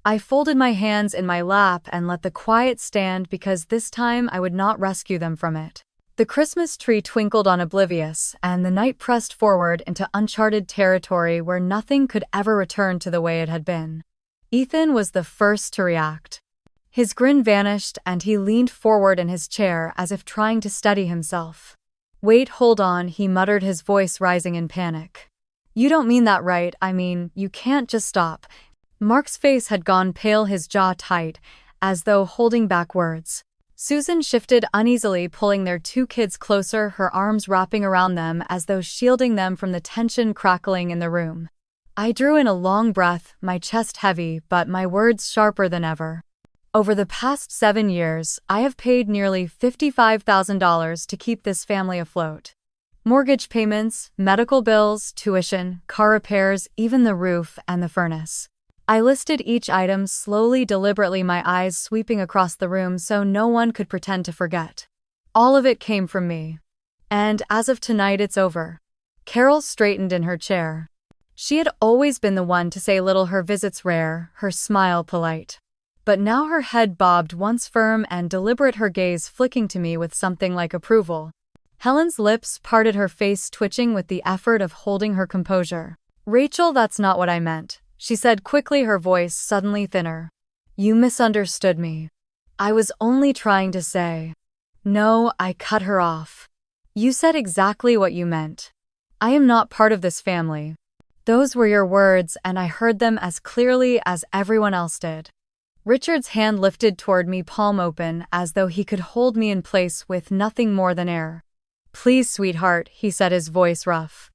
I folded my hands in my lap and let the quiet stand, because this time I would not rescue them from it. The Christmas tree twinkled on, oblivious, and the night pressed forward into uncharted territory where nothing could ever return to the way it had been. Ethan was the first to react. His grin vanished and he leaned forward in his chair as if trying to steady himself. Wait, hold on, he muttered, his voice rising in panic. You don't mean that, right? I mean, you can't just stop. Mark's face had gone pale, his jaw tight, as though holding back words. Susan shifted uneasily, pulling their 2 kids closer, her arms wrapping around them as though shielding them from the tension crackling in the room. I drew in a long breath, my chest heavy, but my words sharper than ever. Over the past 7 years, I have paid nearly $55,000 to keep this family afloat. Mortgage payments, medical bills, tuition, car repairs, even the roof and the furnace. I listed each item slowly, deliberately, my eyes sweeping across the room so no one could pretend to forget. All of it came from me. And as of tonight, it's over. Carol straightened in her chair. She had always been the one to say little, her visits rare, her smile polite. But now her head bobbed, once firm and deliberate, her gaze flicking to me with something like approval. Helen's lips parted, her face twitching with the effort of holding her composure. Rachel, that's not what I meant, she said quickly, her voice suddenly thinner. You misunderstood me. I was only trying to say. No, I cut her off. You said exactly what you meant. I am not part of this family. Those were your words, and I heard them as clearly as everyone else did. Richard's hand lifted toward me, palm open, as though he could hold me in place with nothing more than air. Please, sweetheart, he said, his voice rough.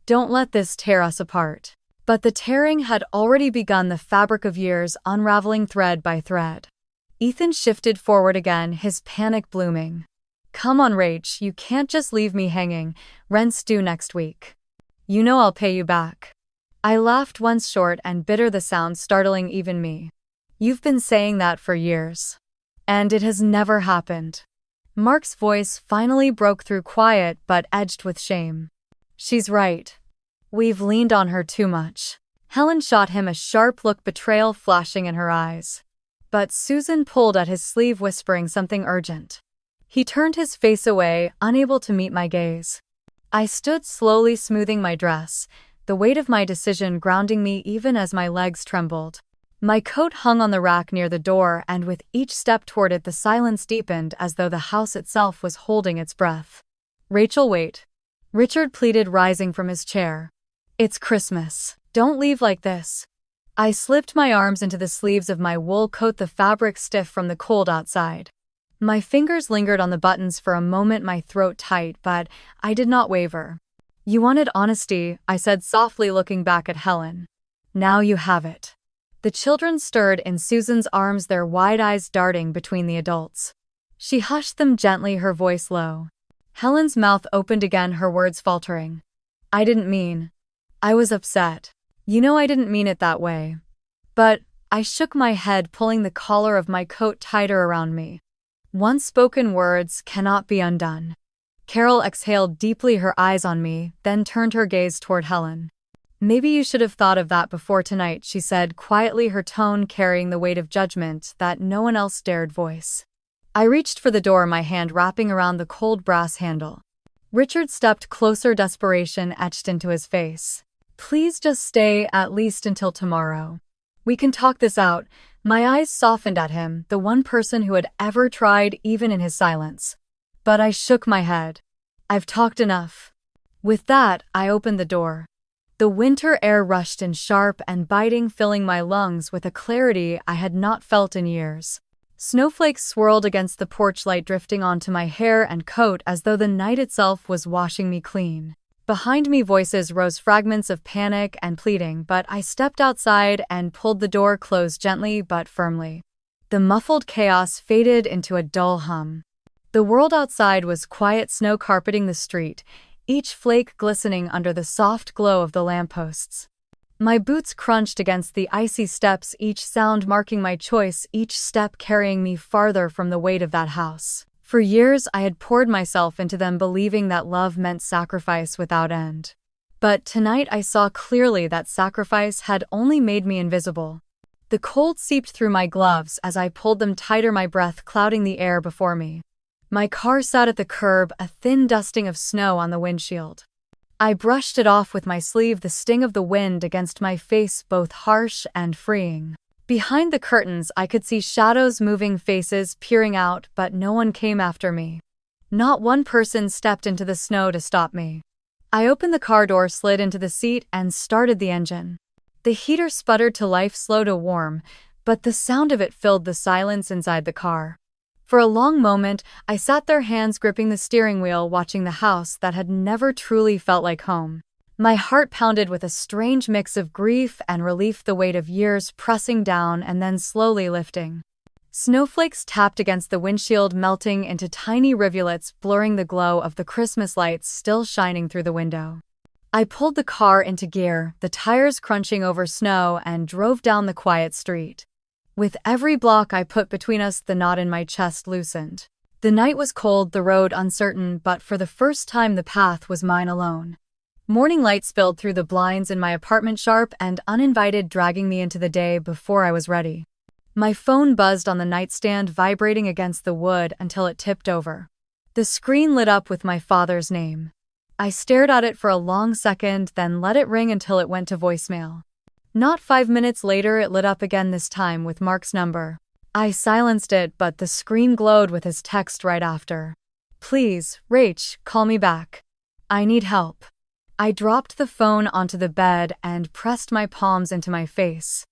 Don't let this tear us apart. But the tearing had already begun, the fabric of years unraveling thread by thread. Ethan shifted forward again, his panic blooming. Come on, Rach, you can't just leave me hanging. Rent's due next week. You know I'll pay you back. I laughed once, short and bitter, the sound startling even me. You've been saying that for years. And it has never happened. Mark's voice finally broke through, quiet but edged with shame. She's right. We've leaned on her too much. Helen shot him a sharp look, betrayal flashing in her eyes. But Susan pulled at his sleeve, whispering something urgent. He turned his face away, unable to meet my gaze. I stood slowly, smoothing my dress, the weight of my decision grounding me even as my legs trembled. My coat hung on the rack near the door, and with each step toward it the silence deepened, as though the house itself was holding its breath. Rachel, wait. Richard pleaded, rising from his chair. It's Christmas. Don't leave like this. I slipped my arms into the sleeves of my wool coat, the fabric stiff from the cold outside. My fingers lingered on the buttons for a moment, my throat tight, but I did not waver. You wanted honesty, I said softly, looking back at Helen. Now you have it. The children stirred in Susan's arms, their wide eyes darting between the adults. She hushed them gently, her voice low. Helen's mouth opened again, her words faltering. I didn't mean. I was upset. You know I didn't mean it that way. But I shook my head, pulling the collar of my coat tighter around me. Once spoken words cannot be undone. Carol exhaled deeply, her eyes on me, then turned her gaze toward Helen. Maybe you should have thought of that before tonight, she said quietly, her tone carrying the weight of judgment that no one else dared voice. I reached for the door, my hand wrapping around the cold brass handle. Richard stepped closer, desperation etched into his face. Please just stay, at least until tomorrow. We can talk this out. My eyes softened at him, the one person who had ever tried, even in his silence. But I shook my head. I've talked enough. With that, I opened the door. The winter air rushed in, sharp and biting, filling my lungs with a clarity I had not felt in years. Snowflakes swirled against the porch light, drifting onto my hair and coat as though the night itself was washing me clean. Behind me, voices rose, fragments of panic and pleading, but I stepped outside and pulled the door closed gently but firmly. The muffled chaos faded into a dull hum. The world outside was quiet, snow carpeting the street, each flake glistening under the soft glow of the lampposts. My boots crunched against the icy steps, each sound marking my choice, each step carrying me farther from the weight of that house. For years I had poured myself into them, believing that love meant sacrifice without end. But tonight I saw clearly that sacrifice had only made me invisible. The cold seeped through my gloves as I pulled them tighter, my breath clouding the air before me. My car sat at the curb, a thin dusting of snow on the windshield. I brushed it off with my sleeve, the sting of the wind against my face both harsh and freeing. Behind the curtains I could see shadows moving, faces peering out, but no one came after me. Not one person stepped into the snow to stop me. I opened the car door, slid into the seat, and started the engine. The heater sputtered to life, slow to warm, but the sound of it filled the silence inside the car. For a long moment, I sat there, hands gripping the steering wheel, watching the house that had never truly felt like home. My heart pounded with a strange mix of grief and relief, the weight of years pressing down and then slowly lifting. Snowflakes tapped against the windshield, melting into tiny rivulets, blurring the glow of the Christmas lights still shining through the window. I pulled the car into gear, the tires crunching over snow, and drove down the quiet street. With every block I put between us, the knot in my chest loosened. The night was cold, the road uncertain, but for the first time the path was mine alone. Morning light spilled through the blinds in my apartment, sharp and uninvited, dragging me into the day before I was ready. My phone buzzed on the nightstand, vibrating against the wood until it tipped over. The screen lit up with my father's name. I stared at it for a long second, then let it ring until it went to voicemail. Not 5 minutes later, it lit up again, this time with Mark's number. I silenced it, but the screen glowed with his text right after. Please, Rach, call me back. I need help. I dropped the phone onto the bed and pressed my palms into my face.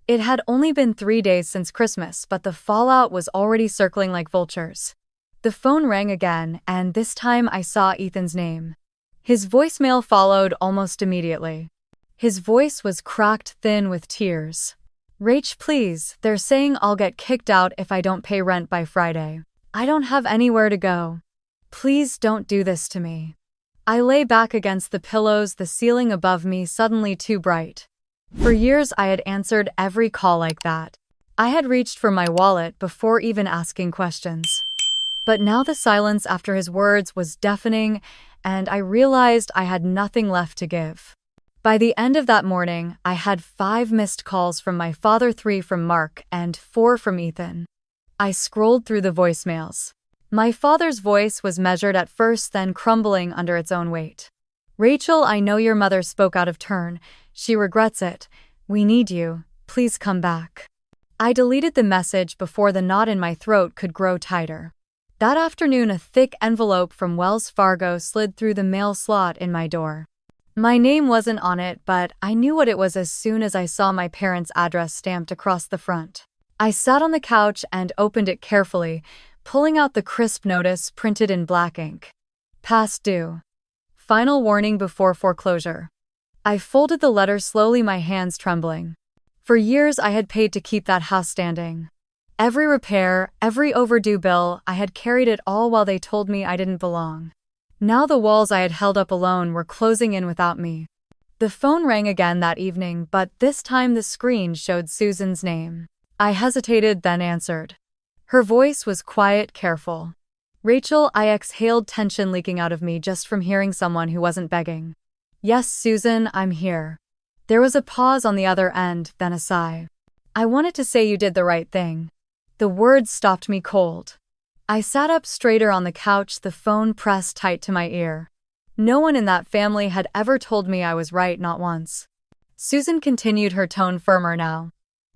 It had only been 3 days since Christmas, but the fallout was already circling like vultures. The phone rang again, and this time I saw Ethan's name. His voicemail followed almost immediately. His voice was cracked thin with tears. "Rach, please, they're saying I'll get kicked out if I don't pay rent by Friday. I don't have anywhere to go. Please don't do this to me." I lay back against the pillows, the ceiling above me suddenly too bright. For years I had answered every call like that. I had reached for my wallet before even asking questions. But now the silence after his words was deafening, and I realized I had nothing left to give. By the end of that morning, I had 5 missed calls from my father, 3 from Mark, and 4 from Ethan. I scrolled through the voicemails. My father's voice was measured at first, then crumbling under its own weight. "Rachel, I know your mother spoke out of turn. She regrets it. We need you. Please come back." I deleted the message before the knot in my throat could grow tighter. That afternoon, a thick envelope from Wells Fargo slid through the mail slot in my door. My name wasn't on it, but I knew what it was as soon as I saw my parents' address stamped across the front. I sat on the couch and opened it carefully, pulling out the crisp notice printed in black ink. "Past due. Final warning before foreclosure." I folded the letter slowly, my hands trembling. For years I had paid to keep that house standing. Every repair, every overdue bill, I had carried it all while they told me I didn't belong. Now the walls I had held up alone were closing in without me. The phone rang again that evening, but this time the screen showed Susan's name. I hesitated, then answered. Her voice was quiet, careful. "Rachel," I exhaled, tension leaking out of me just from hearing someone who wasn't begging. "Yes, Susan, I'm here." There was a pause on the other end, then a sigh. "I wanted to say you did the right thing." The words stopped me cold. I sat up straighter on the couch, the phone pressed tight to my ear. No one in that family had ever told me I was right, not once. Susan continued, her tone firmer now.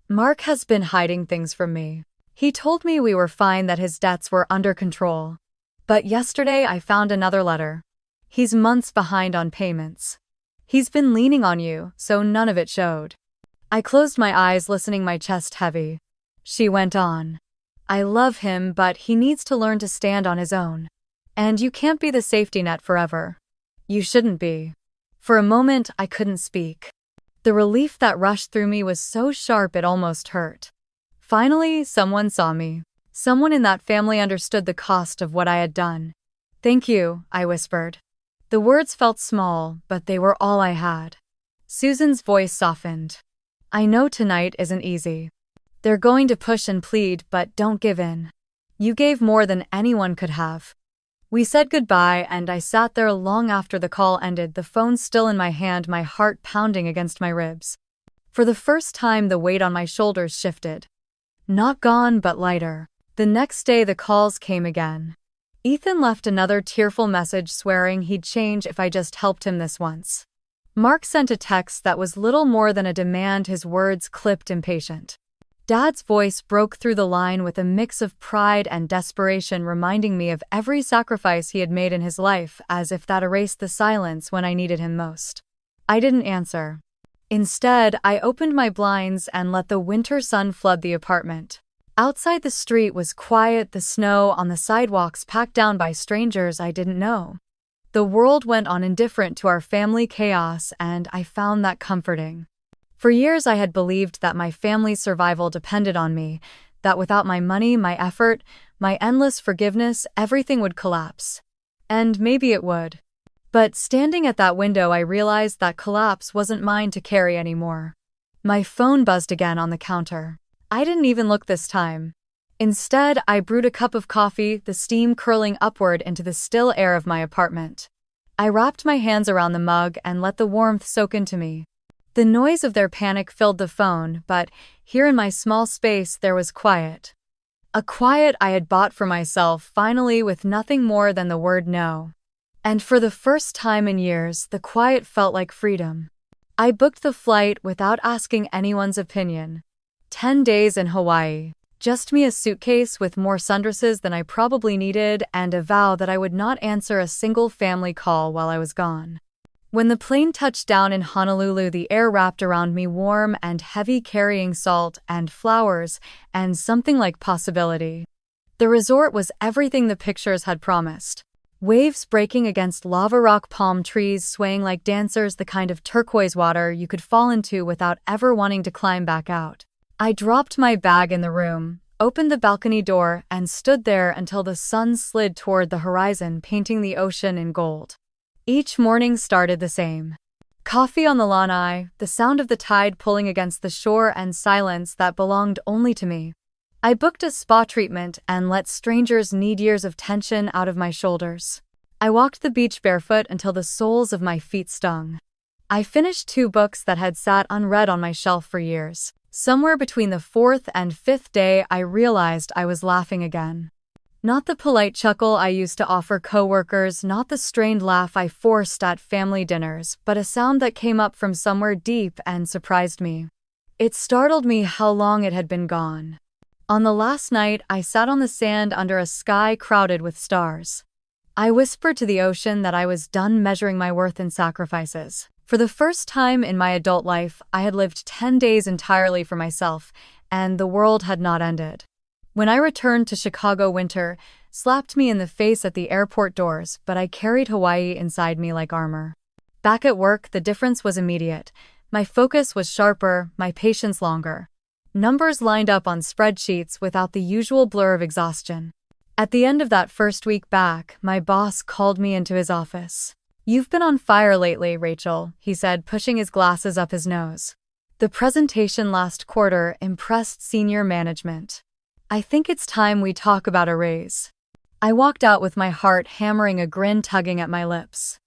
"Mark has been hiding things from me. He told me we were fine, that his debts were under control. But yesterday I found another letter. He's months behind on payments. He's been leaning on you, so none of it showed." I closed my eyes, listening, my chest heavy. She went on. "I love him, but he needs to learn to stand on his own. And you can't be the safety net forever. You shouldn't be." For a moment, I couldn't speak. The relief that rushed through me was so sharp it almost hurt. Finally, someone saw me. Someone in that family understood the cost of what I had done. "Thank you," I whispered. The words felt small, but they were all I had. Susan's voice softened. "I know tonight isn't easy. They're going to push and plead, but don't give in. You gave more than anyone could have." We said goodbye, and I sat there long after the call ended, the phone still in my hand, my heart pounding against my ribs. For the first time, the weight on my shoulders shifted. Not gone, but lighter. The next day, the calls came again. Ethan left another tearful message swearing he'd change if I just helped him this once. Mark sent a text that was little more than a demand, his words clipped, impatient. Dad's voice broke through the line with a mix of pride and desperation, reminding me of every sacrifice he had made in his life, as if that erased the silence when I needed him most. I didn't answer. Instead, I opened my blinds and let the winter sun flood the apartment. Outside, the street was quiet, the snow on the sidewalks packed down by strangers I didn't know. The world went on indifferent to our family chaos, and I found that comforting. For years I had believed that my family's survival depended on me, that without my money, my effort, my endless forgiveness, everything would collapse. And maybe it would. But standing at that window, I realized that collapse wasn't mine to carry anymore. My phone buzzed again on the counter. I didn't even look this time. Instead, I brewed a cup of coffee, the steam curling upward into the still air of my apartment. I wrapped my hands around the mug and let the warmth soak into me. The noise of their panic filled the phone, but here in my small space there was quiet. A quiet I had bought for myself, finally, with nothing more than the word no. And for the first time in years, the quiet felt like freedom. I booked the flight without asking anyone's opinion. 10 days in Hawaii. Just me, a suitcase with more sundresses than I probably needed, and a vow that I would not answer a single family call while I was gone. When the plane touched down in Honolulu, the air wrapped around me warm and heavy, carrying salt and flowers and something like possibility. The resort was everything the pictures had promised. Waves breaking against lava rock, palm trees swaying like dancers, the kind of turquoise water you could fall into without ever wanting to climb back out. I dropped my bag in the room, opened the balcony door, and stood there until the sun slid toward the horizon, painting the ocean in gold. Each morning started the same. Coffee on the lanai, the sound of the tide pulling against the shore, and silence that belonged only to me. I booked a spa treatment and let strangers knead years of tension out of my shoulders. I walked the beach barefoot until the soles of my feet stung. I finished 2 books that had sat unread on my shelf for years. Somewhere between the 4th and 5th day, I realized I was laughing again. Not the polite chuckle I used to offer coworkers, not the strained laugh I forced at family dinners, but a sound that came up from somewhere deep and surprised me. It startled me how long it had been gone. On the last night, I sat on the sand under a sky crowded with stars. I whispered to the ocean that I was done measuring my worth in sacrifices. For the first time in my adult life, I had lived 10 days entirely for myself, and the world had not ended. When I returned to Chicago, winter slapped me in the face at the airport doors, but I carried Hawaii inside me like armor. Back at work, the difference was immediate. My focus was sharper, my patience longer. Numbers lined up on spreadsheets without the usual blur of exhaustion. At the end of that first week back, my boss called me into his office. "You've been on fire lately, Rachel," he said, pushing his glasses up his nose. "The presentation last quarter impressed senior management. I think it's time we talk about a raise." I walked out with my heart hammering, a grin tugging at my lips.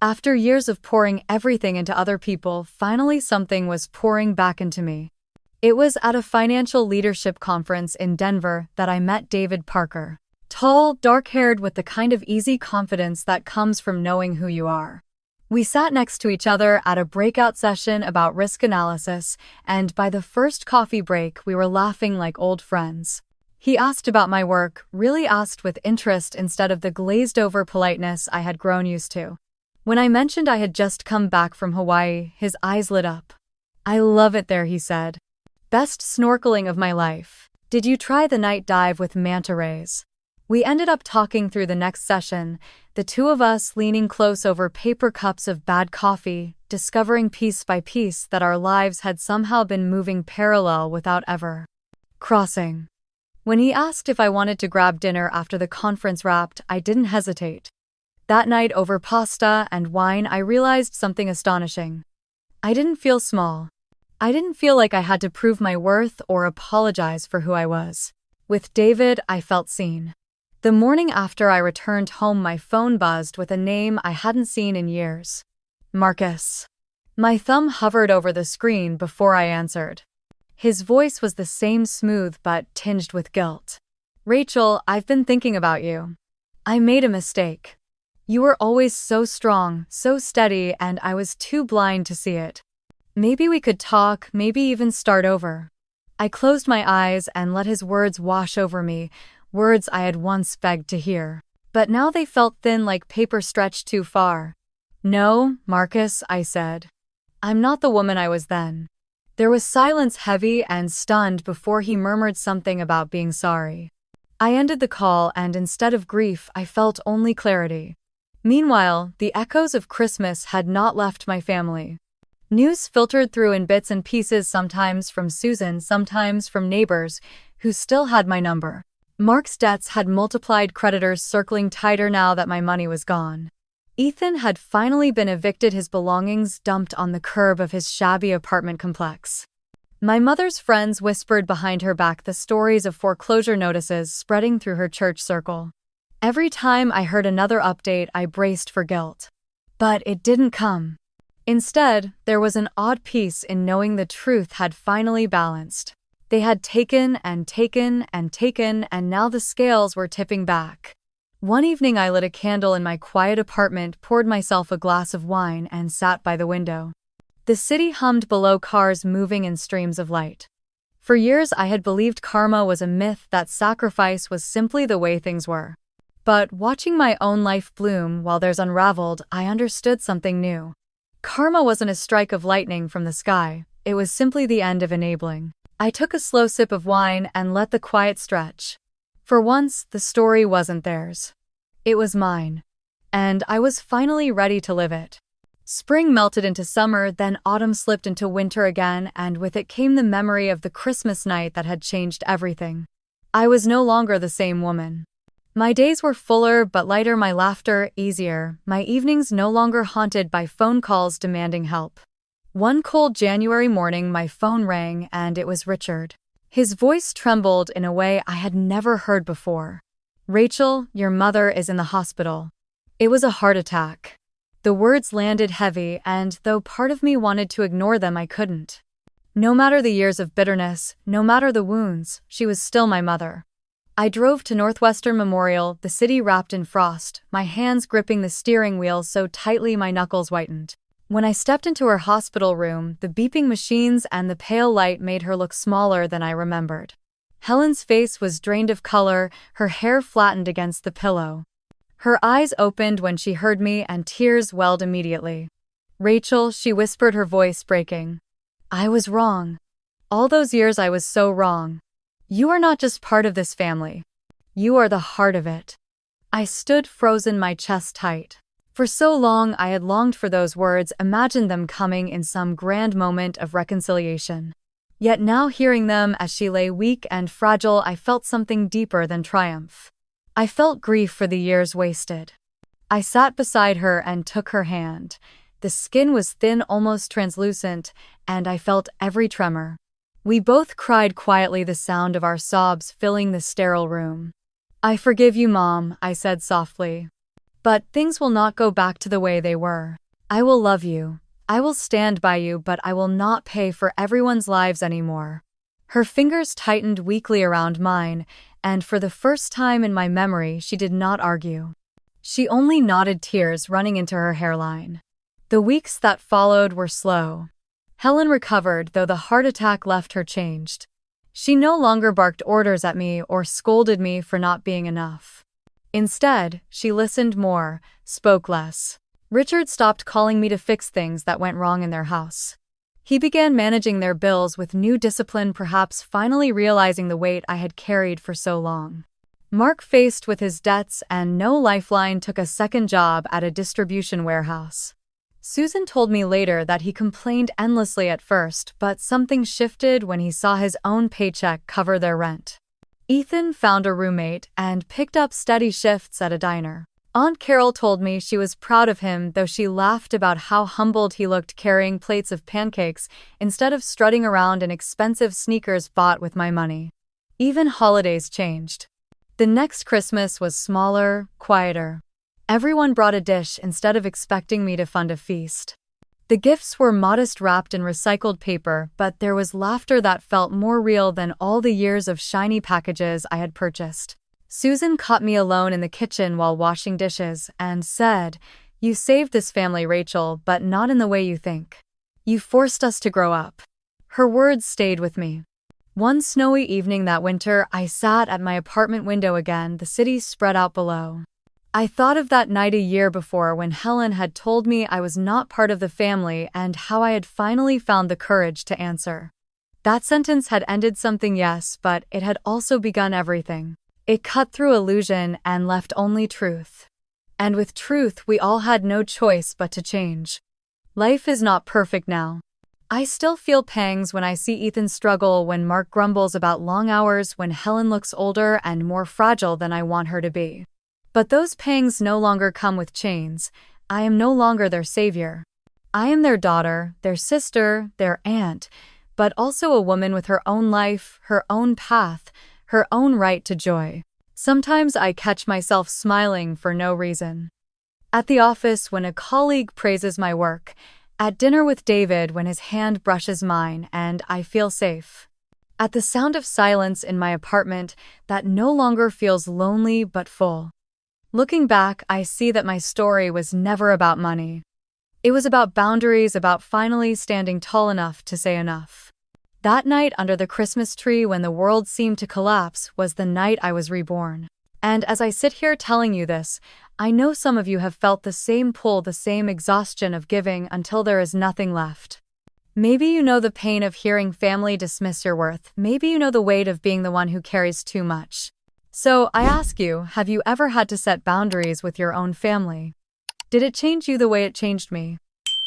After years of pouring everything into other people, finally something was pouring back into me. It was at a financial leadership conference in Denver that I met David Parker. Tall, dark-haired, with the kind of easy confidence that comes from knowing who you are. We sat next to each other at a breakout session about risk analysis, and by the first coffee break, we were laughing like old friends. He asked about my work, really asked with interest instead of the glazed-over politeness I had grown used to. When I mentioned I had just come back from Hawaii, his eyes lit up. "I love it there," he said. "Best snorkeling of my life. Did you try the night dive with manta rays?" We ended up talking through the next session, the two of us leaning close over paper cups of bad coffee, discovering piece by piece that our lives had somehow been moving parallel without ever crossing. When he asked if I wanted to grab dinner after the conference wrapped, I didn't hesitate. That night, over pasta and wine, I realized something astonishing. I didn't feel small. I didn't feel like I had to prove my worth or apologize for who I was. With David, I felt seen. The morning after I returned home, my phone buzzed with a name I hadn't seen in years. Marcus. My thumb hovered over the screen before I answered. His voice was the same, smooth but tinged with guilt. "Rachel, I've been thinking about you. I made a mistake. You were always so strong, so steady, and I was too blind to see it. Maybe we could talk, maybe even start over." I closed my eyes and let his words wash over me, words I had once begged to hear. But now they felt thin, like paper stretched too far. "No, Marcus," I said. "I'm not the woman I was then." There was silence, heavy and stunned, before he murmured something about being sorry. I ended the call, and instead of grief, I felt only clarity. Meanwhile, the echoes of Christmas had not left my family. News filtered through in bits and pieces, sometimes from Susan, sometimes from neighbors who still had my number. Mark's debts had multiplied, creditors circling tighter now that my money was gone. Ethan had finally been evicted, his belongings dumped on the curb of his shabby apartment complex. My mother's friends whispered behind her back the stories of foreclosure notices spreading through her church circle. Every time I heard another update, I braced for guilt. But it didn't come. Instead, there was an odd peace in knowing the truth had finally balanced. They had taken and taken and taken, and now the scales were tipping back. One evening, I lit a candle in my quiet apartment, poured myself a glass of wine, and sat by the window. The city hummed below, cars moving in streams of light. For years, I had believed karma was a myth, that sacrifice was simply the way things were. But watching my own life bloom while theirs unraveled, I understood something new. Karma wasn't a strike of lightning from the sky, it was simply the end of enabling. I took a slow sip of wine and let the quiet stretch. For once, the story wasn't theirs. It was mine. And I was finally ready to live it. Spring melted into summer, then autumn slipped into winter again, and with it came the memory of the Christmas night that had changed everything. I was no longer the same woman. My days were fuller but lighter, my laughter easier, my evenings no longer haunted by phone calls demanding help. One cold January morning my phone rang and it was Richard. His voice trembled in a way I had never heard before. "Rachel, your mother is in the hospital. It was a heart attack." The words landed heavy, and though part of me wanted to ignore them, I couldn't. No matter the years of bitterness, no matter the wounds, she was still my mother. I drove to Northwestern Memorial, the city wrapped in frost, my hands gripping the steering wheel so tightly my knuckles whitened. When I stepped into her hospital room, the beeping machines and the pale light made her look smaller than I remembered. Helen's face was drained of color, her hair flattened against the pillow. Her eyes opened when she heard me and tears welled immediately. "Rachel," she whispered, her voice breaking. "I was wrong. All those years I was so wrong. You are not just part of this family. You are the heart of it." I stood frozen, my chest tight. For so long I had longed for those words, imagined them coming in some grand moment of reconciliation. Yet now, hearing them as she lay weak and fragile, I felt something deeper than triumph. I felt grief for the years wasted. I sat beside her and took her hand. The skin was thin, almost translucent, and I felt every tremor. We both cried quietly, the sound of our sobs filling the sterile room. "I forgive you, Mom," I said softly. "But things will not go back to the way they were. I will love you. I will stand by you, but I will not pay for everyone's lives anymore." Her fingers tightened weakly around mine, and for the first time in my memory, she did not argue. She only nodded, tears running into her hairline. The weeks that followed were slow. Helen recovered, though the heart attack left her changed. She no longer barked orders at me or scolded me for not being enough. Instead, she listened more, spoke less. Richard stopped calling me to fix things that went wrong in their house. He began managing their bills with new discipline, perhaps finally realizing the weight I had carried for so long. Mark, faced with his debts and no lifeline, took a second job at a distribution warehouse. Susan told me later that he complained endlessly at first, but something shifted when he saw his own paycheck cover their rent. Ethan found a roommate and picked up steady shifts at a diner. Aunt Carol told me she was proud of him, though she laughed about how humbled he looked carrying plates of pancakes instead of strutting around in expensive sneakers bought with my money. Even holidays changed. The next Christmas was smaller, quieter. Everyone brought a dish instead of expecting me to fund a feast. The gifts were modest, wrapped in recycled paper, but there was laughter that felt more real than all the years of shiny packages I had purchased. Susan caught me alone in the kitchen while washing dishes and said, "You saved this family, Rachel, but not in the way you think. You forced us to grow up." Her words stayed with me. One snowy evening that winter, I sat at my apartment window again, the city spread out below. I thought of that night a year before when Helen had told me I was not part of the family and how I had finally found the courage to answer. That sentence had ended something, yes, but it had also begun everything. It cut through illusion and left only truth. And with truth, we all had no choice but to change. Life is not perfect now. I still feel pangs when I see Ethan struggle, when Mark grumbles about long hours, when Helen looks older and more fragile than I want her to be. But those pangs no longer come with chains. I am no longer their savior. I am their daughter, their sister, their aunt, but also a woman with her own life, her own path, her own right to joy. Sometimes I catch myself smiling for no reason. At the office when a colleague praises my work, at dinner with David when his hand brushes mine and I feel safe. At the sound of silence in my apartment that no longer feels lonely but full. Looking back, I see that my story was never about money. It was about boundaries, about finally standing tall enough to say enough. That night under the Christmas tree when the world seemed to collapse was the night I was reborn. And as I sit here telling you this, I know some of you have felt the same pull, the same exhaustion of giving until there is nothing left. Maybe you know the pain of hearing family dismiss your worth. Maybe you know the weight of being the one who carries too much. So, I ask you, have you ever had to set boundaries with your own family? Did it change you the way it changed me?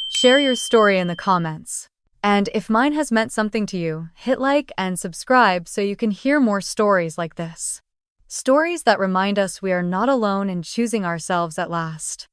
Share your story in the comments. And if mine has meant something to you, hit like and subscribe so you can hear more stories like this. Stories that remind us we are not alone in choosing ourselves at last.